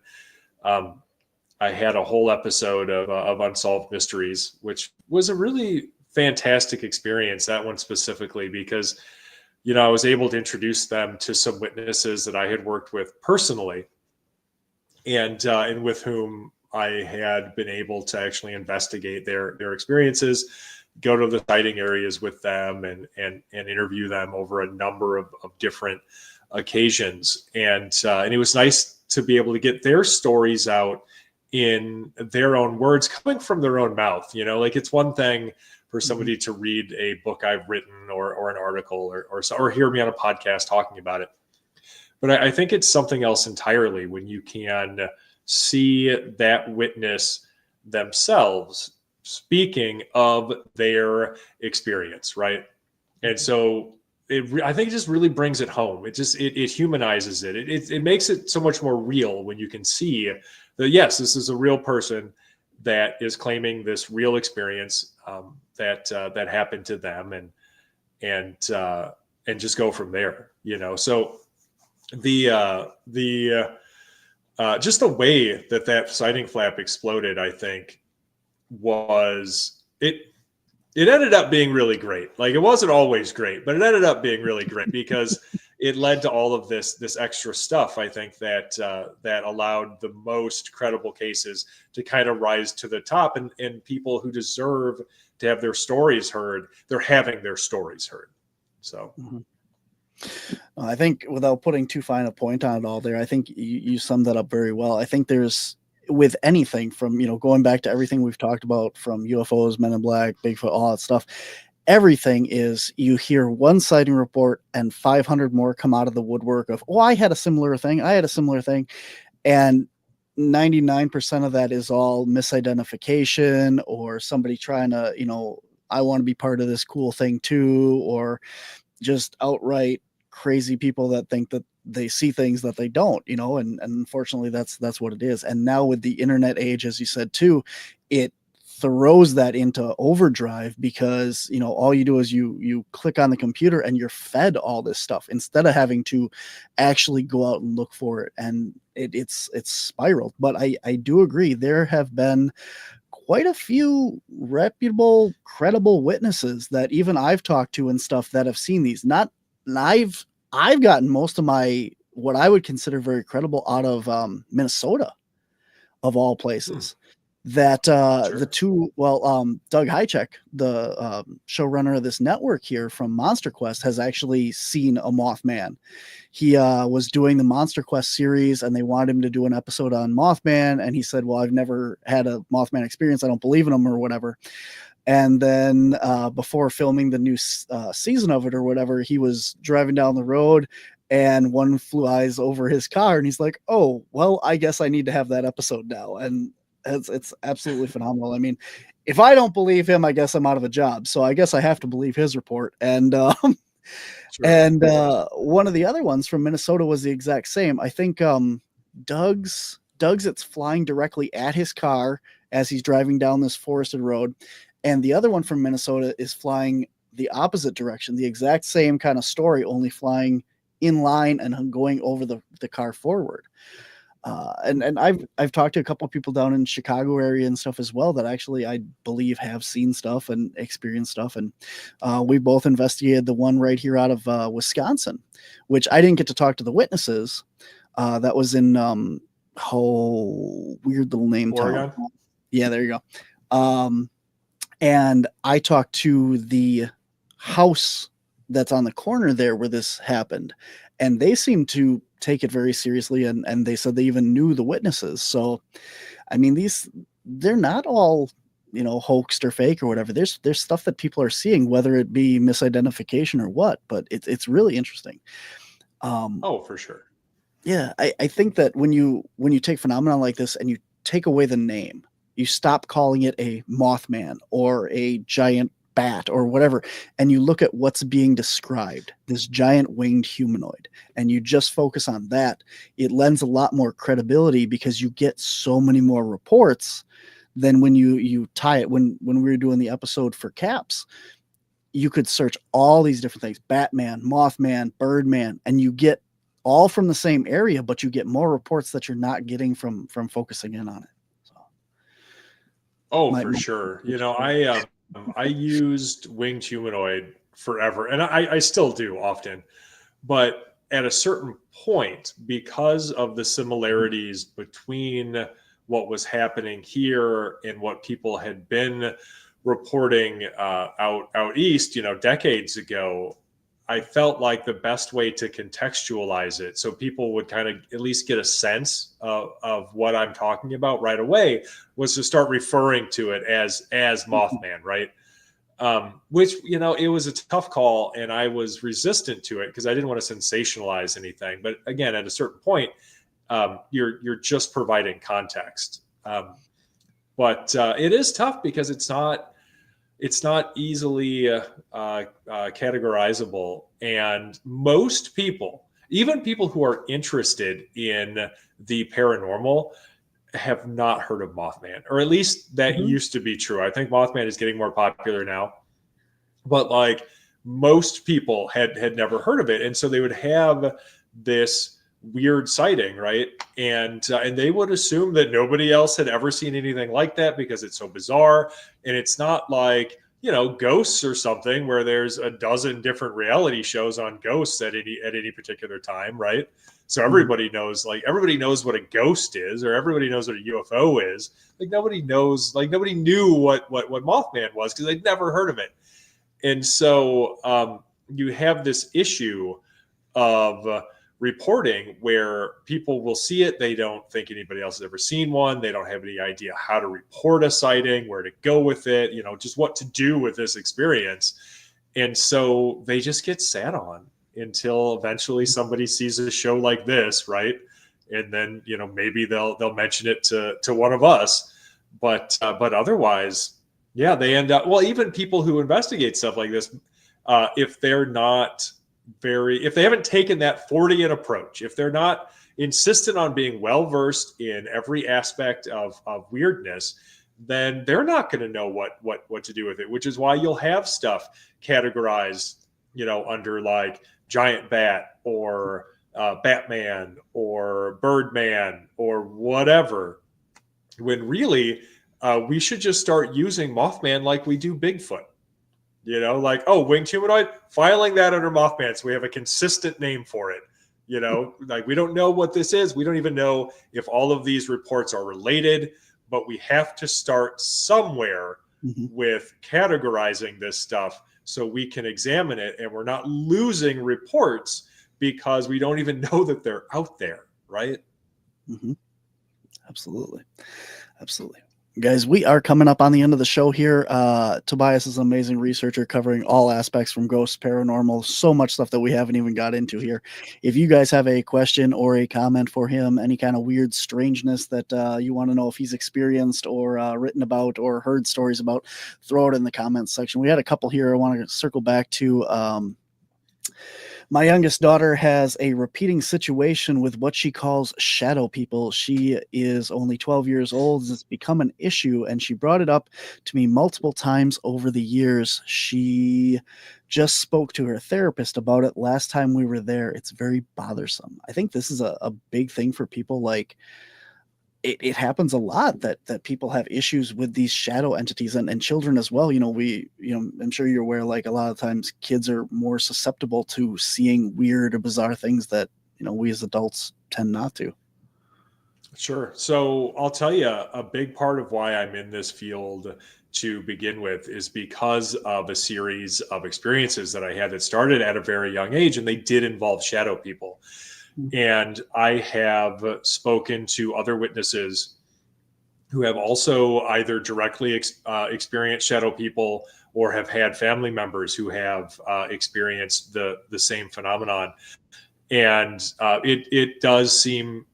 Speaker 4: I had a whole episode of Unsolved Mysteries, which was a really fantastic experience, that one specifically, because I was able to introduce them to some witnesses that I had worked with personally, and with whom I had been able to actually investigate their experiences, go to the sighting areas with them, and interview them over a number of different occasions. And it was nice to be able to get their stories out in their own words, coming from their own mouth. Like, it's one thing for somebody to read a book I've written or an article or hear me on a podcast talking about it. But I think it's something else entirely when you can see that witness themselves speaking of their experience, right? And so I think it just really brings it home. It humanizes it. It makes it so much more real when you can see that, yes, this is a real person that is claiming this real experience that happened to them, and just go from there. So the just the way that sighting flap exploded, I think, was it ended up being really great. Like, it wasn't always great, but it ended up being really great because it led to all of this extra stuff, I think, that allowed the most credible cases to kind of rise to the top, and people who deserve to have their stories heard, they're having their stories heard. So.
Speaker 2: Mm-hmm. I think without putting too fine a point on it all there, I think you summed that up very well. I think there's, with anything from, going back to everything we've talked about, from UFOs, Men in Black, Bigfoot, all that stuff, everything is, you hear one sighting report and 500 more come out of the woodwork of, oh, I had a similar thing. And 99% of that is all misidentification, or somebody trying to, I want to be part of this cool thing too, or just outright crazy people that think that they see things that they don't, and unfortunately that's what it is. And now with the internet age, as you said too, it throws that into overdrive, because all you do is you click on the computer and you're fed all this stuff instead of having to actually go out and look for it. And it's spiraled. But I do agree, there have been quite a few reputable, credible witnesses that even I've talked to and stuff that have seen these. I've gotten most of my, what I would consider very credible, out of Minnesota, of all places. That
Speaker 4: Sure.
Speaker 2: the two, Doug Hychek, the showrunner of this network here from Monster Quest, has actually seen a Mothman. He was doing the Monster Quest series, and they wanted him to do an episode on Mothman, and he said, well, I've never had a Mothman experience, I don't believe in him, or whatever. And then before filming the new season of it or whatever, he was driving down the road and one flies over his car, and he's like, oh, well, I guess I need to have that episode now. And it's absolutely phenomenal. I mean, if I don't believe him, I guess I'm out of a job. So I guess I have to believe his report. And
Speaker 4: Sure.
Speaker 2: and one of the other ones from Minnesota was the exact same. I think Doug's, it's flying directly at his car as he's driving down this forested road. And the other one from Minnesota is flying the opposite direction, the exact same kind of story, only flying in line and going over the car forward. And I've talked to a couple of people down in Chicago area and stuff as well that actually, I believe, have seen stuff and experienced stuff. And we both investigated the one right here out of Wisconsin, which I didn't get to talk to the witnesses. That was in weird little name,
Speaker 4: Oregon.
Speaker 2: town. Yeah, there you go. And I talked to the house that's on the corner there where this happened, and they seemed to take it very seriously, and they said they even knew the witnesses. So, I mean, they're not all, hoaxed or fake or whatever. There's stuff that people are seeing, whether it be misidentification or what, but it's really interesting.
Speaker 4: Oh, for sure.
Speaker 2: Yeah, I think that when you take phenomena like this and you take away the name, you stop calling it a Mothman or a giant bat or whatever, and you look at what's being described, this giant winged humanoid, and you just focus on that, it lends a lot more credibility, because you get so many more reports than when you tie it. When we were doing the episode for Caps, you could search all these different things, Batman, Mothman, Birdman, and you get all from the same area, but you get more reports that you're not getting from focusing in on it.
Speaker 4: For sure. I used winged humanoid forever, and I still do often, but at a certain point, because of the similarities between what was happening here and what people had been reporting out east, decades ago, I felt like the best way to contextualize it, so people would kind of at least get a sense of what I'm talking about right away, was to start referring to it as Mothman, right? Which, it was a tough call, and I was resistant to it because I didn't want to sensationalize anything. But again, at a certain point, you're just providing context. But it is tough because it's not easily categorizable, and most people, even people who are interested in the paranormal, have not heard of Mothman, or at least that used to be true. I think Mothman is getting more popular now, but like most people had never heard of it, and so they would have this weird sighting, right? And they would assume that nobody else had ever seen anything like that because it's so bizarre, and it's not like ghosts or something where there's a dozen different reality shows on ghosts at any particular time, right? So everybody knows what a ghost is, or everybody knows what a UFO is. Nobody knew what Mothman was because they'd never heard of it. And so you have this issue of reporting where people will see it. They don't think anybody else has ever seen one. They don't have any idea how to report a sighting, where to go with it, just what to do with this experience. And so they just get sat on until eventually somebody sees a show like this, right? And then, maybe they'll mention it to one of us. But otherwise, yeah, they end up, well, even people who investigate stuff like this, if they're not if they haven't taken that Fortean approach, if they're not insistent on being well-versed in every aspect of weirdness, then they're not going to know what to do with it, which is why you'll have stuff categorized, under like giant bat or Batman or Birdman or whatever, when really we should just start using Mothman like we do Bigfoot. Like, oh, winged humanoid, filing that under Mothman, so we have a consistent name for it. Like, we don't know what this is. We don't even know if all of these reports are related, but we have to start somewhere with categorizing this stuff so we can examine it, and we're not losing reports because we don't even know that they're out there, right?
Speaker 2: Absolutely. Guys, we are coming up on the end of the show here. Tobias is an amazing researcher covering all aspects from ghosts, paranormal, so much stuff that we haven't even got into here. If you guys have a question or a comment for him, any kind of weird strangeness that you want to know if he's experienced or written about or heard stories about, throw it in the comments section. We had a couple here. I want to circle back to my youngest daughter has a repeating situation with what she calls shadow people. She is only 12 years old. It's become an issue, and she brought it up to me multiple times over the years. She just spoke to her therapist about it last time we were there. It's very bothersome. I think this is a big thing for people. Like, it happens a lot that people have issues with these shadow entities and children as well. I'm sure you're aware, like, a lot of times kids are more susceptible to seeing weird or bizarre things that, we as adults tend not to.
Speaker 4: Sure. So I'll tell you, a big part of why I'm in this field to begin with is because of a series of experiences that I had that started at a very young age, and they did involve shadow people. And I have spoken to other witnesses who have also either directly experienced shadow people or have had family members who have experienced the same phenomenon. And it does seem,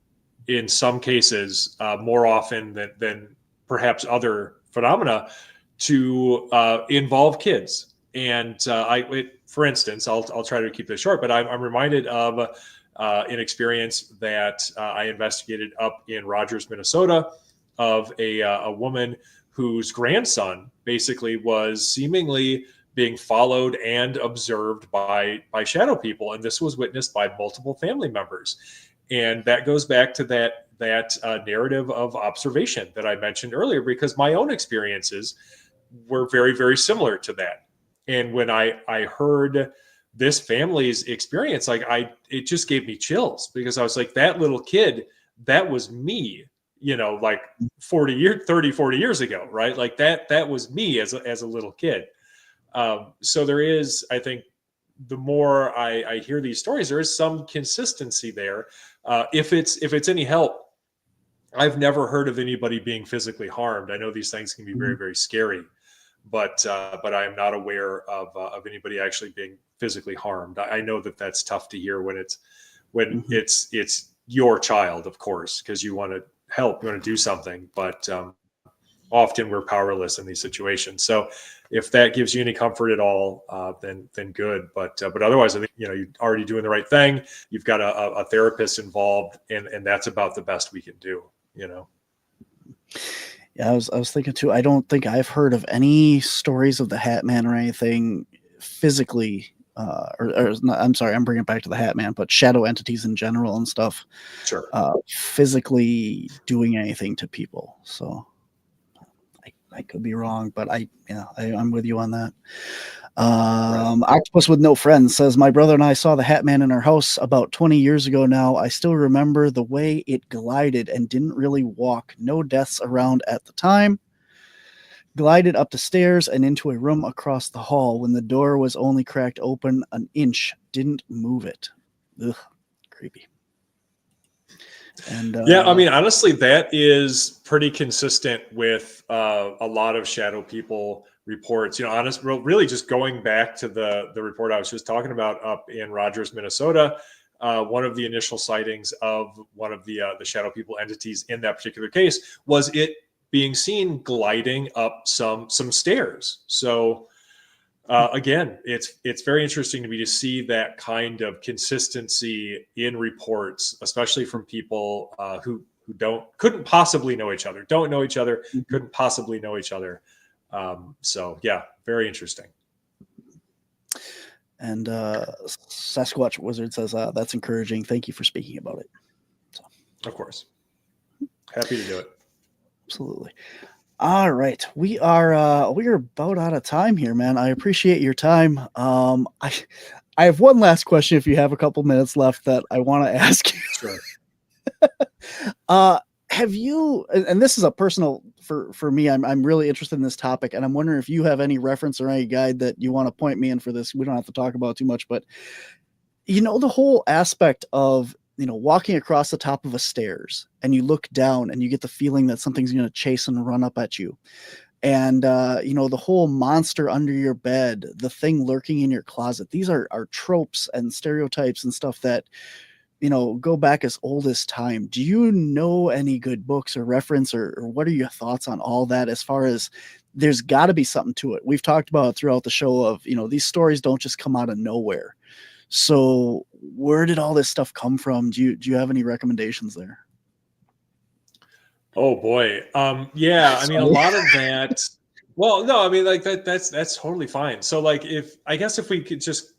Speaker 4: in some cases, more often than perhaps other phenomena, to involve kids. And for instance, I'll try to keep this short, but I'm reminded of an experience that I investigated up in Rogers, Minnesota, of a woman whose grandson basically was seemingly being followed and observed by shadow people. And this was witnessed by multiple family members. And that goes back to that narrative of observation that I mentioned earlier, because my own experiences were very, very similar to that. And when I heard this family's experience, it just gave me chills, because I was like, that little kid, that was me, like 40 years ago, right? Like that was me as a little kid. So there is, I think, the more I hear these stories, there is some consistency there. If it's any help, I've never heard of anybody being physically harmed. I know these things can be very, very scary, but I am not aware of anybody actually being physically harmed. I know that that's tough to hear when it's your child, of course, because you want to help, you want to do something, but often we're powerless in these situations. So if that gives you any comfort at all, then good. But otherwise, I think, you're already doing the right thing. You've got a therapist involved, and that's about the best we can do,
Speaker 2: Yeah, I was thinking too. I don't think I've heard of any stories of the Hat Man or anything physically. I'm sorry, I'm bringing it back to the Hat Man, but shadow entities in general and stuff.
Speaker 4: Sure.
Speaker 2: Physically doing anything to people. So I could be wrong, but I'm with you on that. Right. Octopus with No Friends says, my brother and I saw the Hat Man in our house about 20 years ago now. I still remember the way it glided and didn't really walk. No deaths around at the time. glided up the stairs and into a room across the hall. When the door was only cracked open an inch, didn't move it. Ugh, creepy. And
Speaker 4: yeah, I mean, honestly, that is pretty consistent with a lot of shadow people reports. Really just going back to the report I was just talking about up in Rogers, Minnesota. One of the initial sightings of one of the shadow people entities in that particular case was it being seen gliding up some stairs. So again, it's very interesting to me to see that kind of consistency in reports, especially from people who couldn't possibly know each other, don't know each other, couldn't possibly know each other. So yeah, very interesting.
Speaker 2: And Sasquatch Wizard says, that's encouraging. Thank you for speaking about it. So,
Speaker 4: of course. Happy to do it.
Speaker 2: Absolutely. All right. We are about out of time here, man. I appreciate your time. I have one last question if you have a couple minutes left that I want to ask you.
Speaker 4: Sure.
Speaker 2: Have you, and this is a personal for me, I'm really interested in this topic, and I'm wondering if you have any reference or any guide that you want to point me in for this. We don't have to talk about too much, but the whole aspect of walking across the top of a stairs and you look down and you get the feeling that something's going to chase and run up at you. And, the whole monster under your bed, the thing lurking in your closet, these are tropes and stereotypes and stuff that, go back as old as time. Do you know any good books or reference or what are your thoughts on all that as far as there's got to be something to it? We've talked about throughout the show of, these stories don't just come out of nowhere. So where did all this stuff come from? Do you have any recommendations there?
Speaker 4: Oh boy. Yeah, I mean, a lot of that. Well, no, I mean, like that's totally fine. So like, if we could just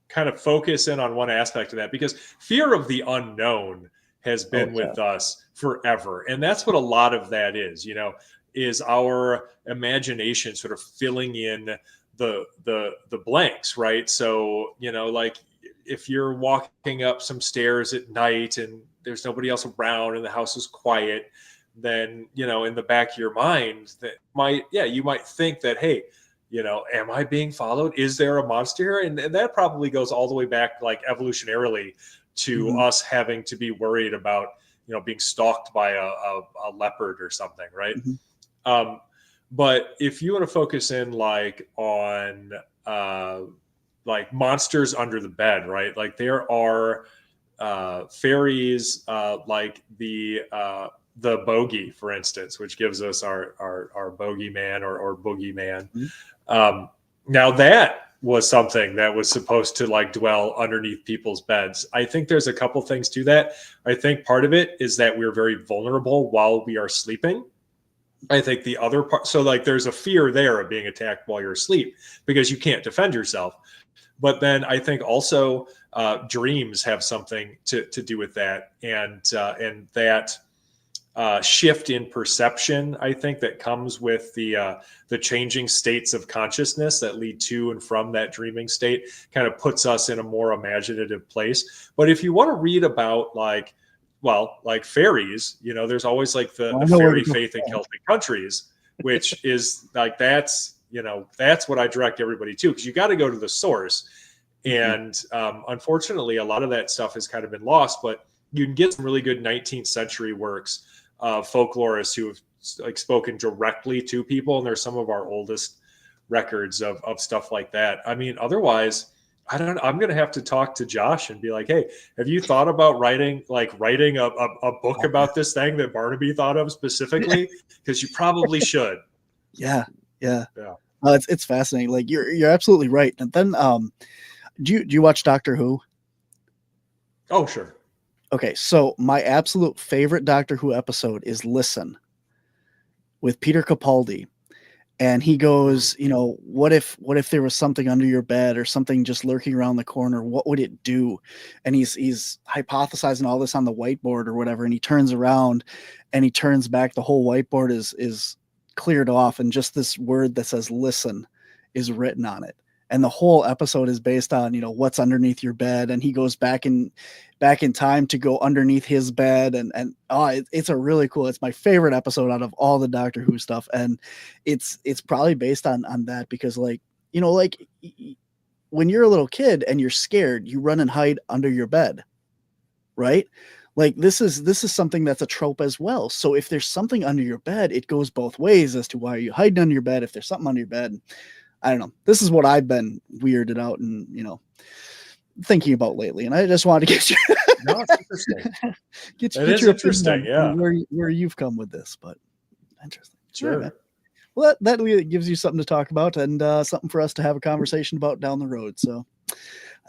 Speaker 4: kind of focus in on one aspect of that, because fear of the unknown has been with us forever. And that's what a lot of that is our imagination sort of filling in the blanks, right? So, like if you're walking up some stairs at night and there's nobody else around and the house is quiet, then, in the back of your mind you might think that, hey, am I being followed? Is there a monster here? And that probably goes all the way back, like evolutionarily, to us having to be worried about, being stalked by a leopard or something, right? But if you want to focus in like on like monsters under the bed, right? Like there are fairies, like the bogey, for instance, which gives us our bogeyman or boogeyman. Now that was something that was supposed to like dwell underneath people's beds. I think there's a couple things to that. I think part of it is that we're very vulnerable while we are sleeping. I think the other part, so like there's a fear there of being attacked while you're asleep because you can't defend yourself. But then I think also dreams have something to do with that, and that shift in perception, I think, that comes with the changing states of consciousness that lead to and from that dreaming state kind of puts us in a more imaginative place. But if you want to read about like fairies, there's always like the fairy faith in Celtic countries, which is like, that's what I direct everybody to, because you got to go to the source. And unfortunately, a lot of that stuff has kind of been lost, but you can get some really good 19th century works of folklorists who have like spoken directly to people. And there's some of our oldest records of stuff like that. I mean, otherwise, I'm going to have to talk to Josh and be like, hey, have you thought about writing a book about this thing that Barnaby thought of specifically? Because you probably should.
Speaker 2: Yeah. It's fascinating. Like you're absolutely right. And then, do you watch Doctor Who?
Speaker 4: Oh, sure.
Speaker 2: Okay. So my absolute favorite Doctor Who episode is Listen with Peter Capaldi. And he goes, what if there was something under your bed or something just lurking around the corner? What would it do? And he's hypothesizing all this on the whiteboard or whatever. And he turns around and he turns back. The whole whiteboard is cleared off. And just this word that says listen is written on it. and the whole episode is based on, you know, what's underneath your bed, and he goes back in time to go underneath his bed, and it's a really cool, it's my favorite episode out of all the Doctor Who stuff, and it's probably based on that, because, like, you know, like when you're a little kid and you're scared, you run and hide under your bed, right? Like this is something that's a trope as well. So if there's something under your bed, it goes both ways as to why are you hiding under your bed. If there's something under your bed, I don't know. This is what I've been weirded out and, you know, thinking about lately. And I just wanted to get you
Speaker 4: No, it's interesting.
Speaker 2: get
Speaker 4: It is
Speaker 2: your
Speaker 4: interesting,
Speaker 2: opinion on
Speaker 4: yeah.
Speaker 2: where you've come with this, but interesting.
Speaker 4: Sure.
Speaker 2: Yeah, man. Well, that gives you something to talk about, and something for us to have a conversation about down the road. So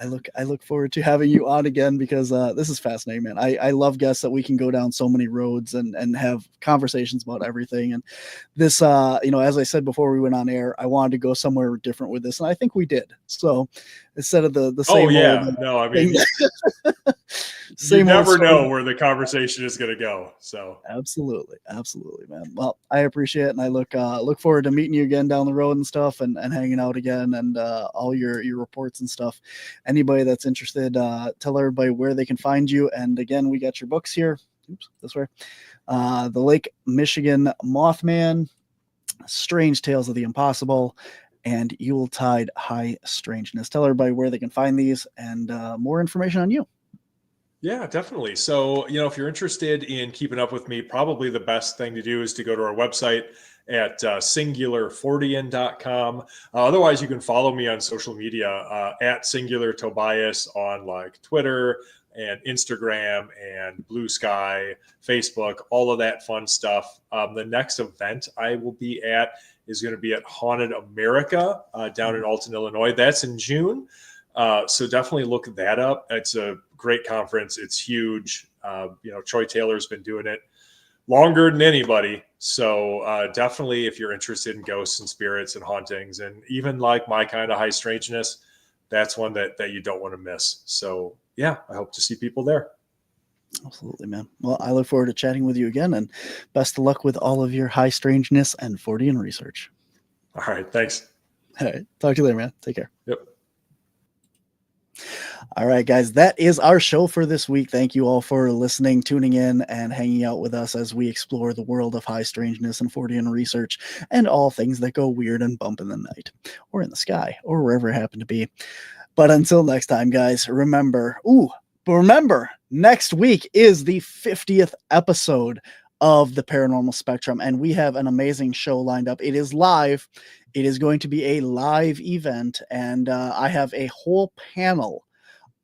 Speaker 2: I look forward to having you on again, because this is fascinating, man. I love guests that we can go down so many roads and have conversations about everything. And this, you know, as I said before we went on air, I wanted to go somewhere different with this, and I think we did. So instead of the same old,
Speaker 4: no, I mean,
Speaker 2: same
Speaker 4: you never
Speaker 2: old
Speaker 4: know where the conversation is going to go. So
Speaker 2: absolutely, man. Well, I appreciate it, and I look forward to meeting you again down the road and stuff, and hanging out again, and all your reports and stuff. Anybody that's interested, tell everybody where they can find you. And again, we got your books here. Oops, this way. The Lake Michigan Mothman, Strange Tales of the Impossible, and Yuletide High Strangeness. Tell everybody where they can find these, and more information on you.
Speaker 4: yeah, definitely. So, you know, if you're interested in keeping up with me, probably the best thing to do is to go to our website at singularfortean.com. Otherwise, you can follow me on social media at Singular Tobias on like Twitter and Instagram and Blue Sky, Facebook, all of that fun stuff. The next event I will be at is going to be at Haunted America down in Alton, Illinois. That's in June. So definitely look that up. It's a great conference. It's huge. You know, Troy Taylor's been doing it longer than anybody. So definitely, if you're interested in ghosts and spirits and hauntings, and even like my kind of high strangeness, that's one that you don't want to miss. So yeah, I hope to see people there.
Speaker 2: Absolutely, man. Well, I look forward to chatting with you again, and best of luck with all of your high strangeness and Fortean research.
Speaker 4: All right. Thanks.
Speaker 2: All right. Talk to you later, man. Take care.
Speaker 4: Yep.
Speaker 2: All right, guys, that is our show for this week. Thank you all for listening, tuning in, and hanging out with us as we explore the world of high strangeness and Fortean research and all things that go weird and bump in the night or in the sky or wherever it happen to be. But until next time, guys, remember, next week is the 50th episode of the Paranormal Spectrum, and we have an amazing show lined up. It is live. It is going to be a live event, and I have a whole panel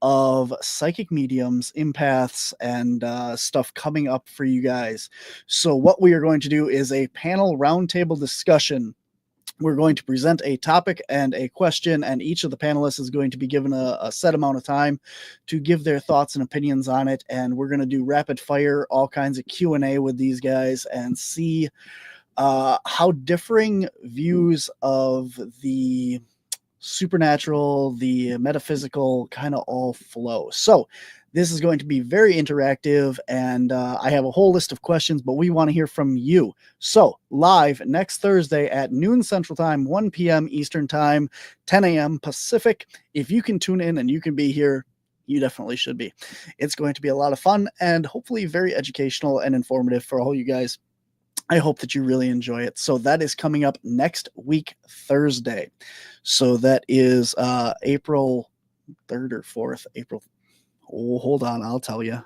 Speaker 2: of psychic mediums, empaths, and stuff coming up for you guys. So what we are going to do is a panel roundtable discussion. We're going to present a topic and a question, and each of the panelists is going to be given a set amount of time to give their thoughts and opinions on it. And we're going to do rapid fire, all kinds of Q&A with these guys, and see how differing views of the supernatural, the metaphysical kind of all flow. So this is going to be very interactive, and I have a whole list of questions, but we want to hear from you. So live next Thursday at noon Central Time, 1 p.m. Eastern Time, 10 a.m. Pacific. If you can tune in and you can be here, you definitely should be. It's going to be a lot of fun and hopefully very educational and informative for all you guys. I hope that you really enjoy it. So that is coming up next week, Thursday. So that is April 3rd or 4th. Oh, hold on. I'll tell you.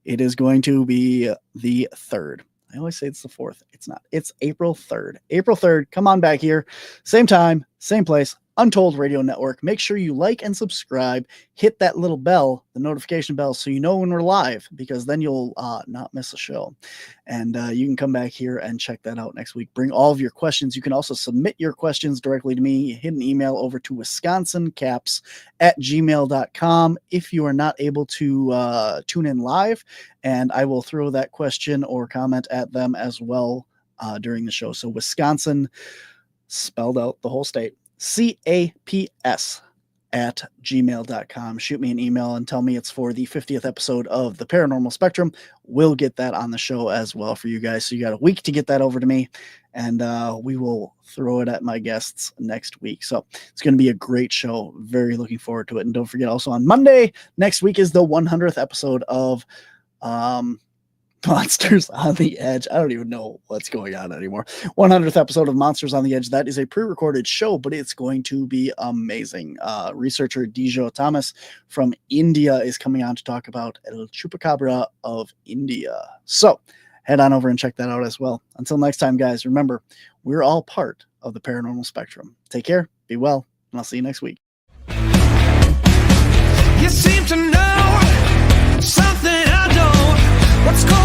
Speaker 2: It is going to be the 3rd. I always say it's the 4th. It's not. It's April 3rd. April 3rd. Come on back here. Same time, same place. Untold Radio Network. Make sure you like and subscribe. Hit that little bell, the notification bell, so you know when we're live, because then you'll not miss a show. And you can come back here and check that out next week. Bring all of your questions. You can also submit your questions directly to me. Hit an email over to wisconsincaps@gmail.com if you are not able to tune in live, and I will throw that question or comment at them as well during the show. So Wisconsin, spelled out the whole state, CAPS gmail.com. Shoot me an email and tell me it's for the 50th episode of the Paranormal Spectrum. We'll get that on the show as well for you guys. So you got a week to get that over to me, and we will throw it at my guests next week. So it's going to be a great show. Very looking forward to it. And don't forget, also on Monday next week is the 100th episode of Monsters on the Edge. I don't even know what's going on anymore. 100th episode of Monsters on the Edge. That is a pre-recorded show, but it's going to be amazing. Researcher Dijo Thomas from India is coming on to talk about El Chupacabra of India. So head on over and check that out as well. Until next time, guys, remember, we're all part of the paranormal spectrum. Take care, be well, and I'll see you next week.
Speaker 5: You seem to know something I don't. What's going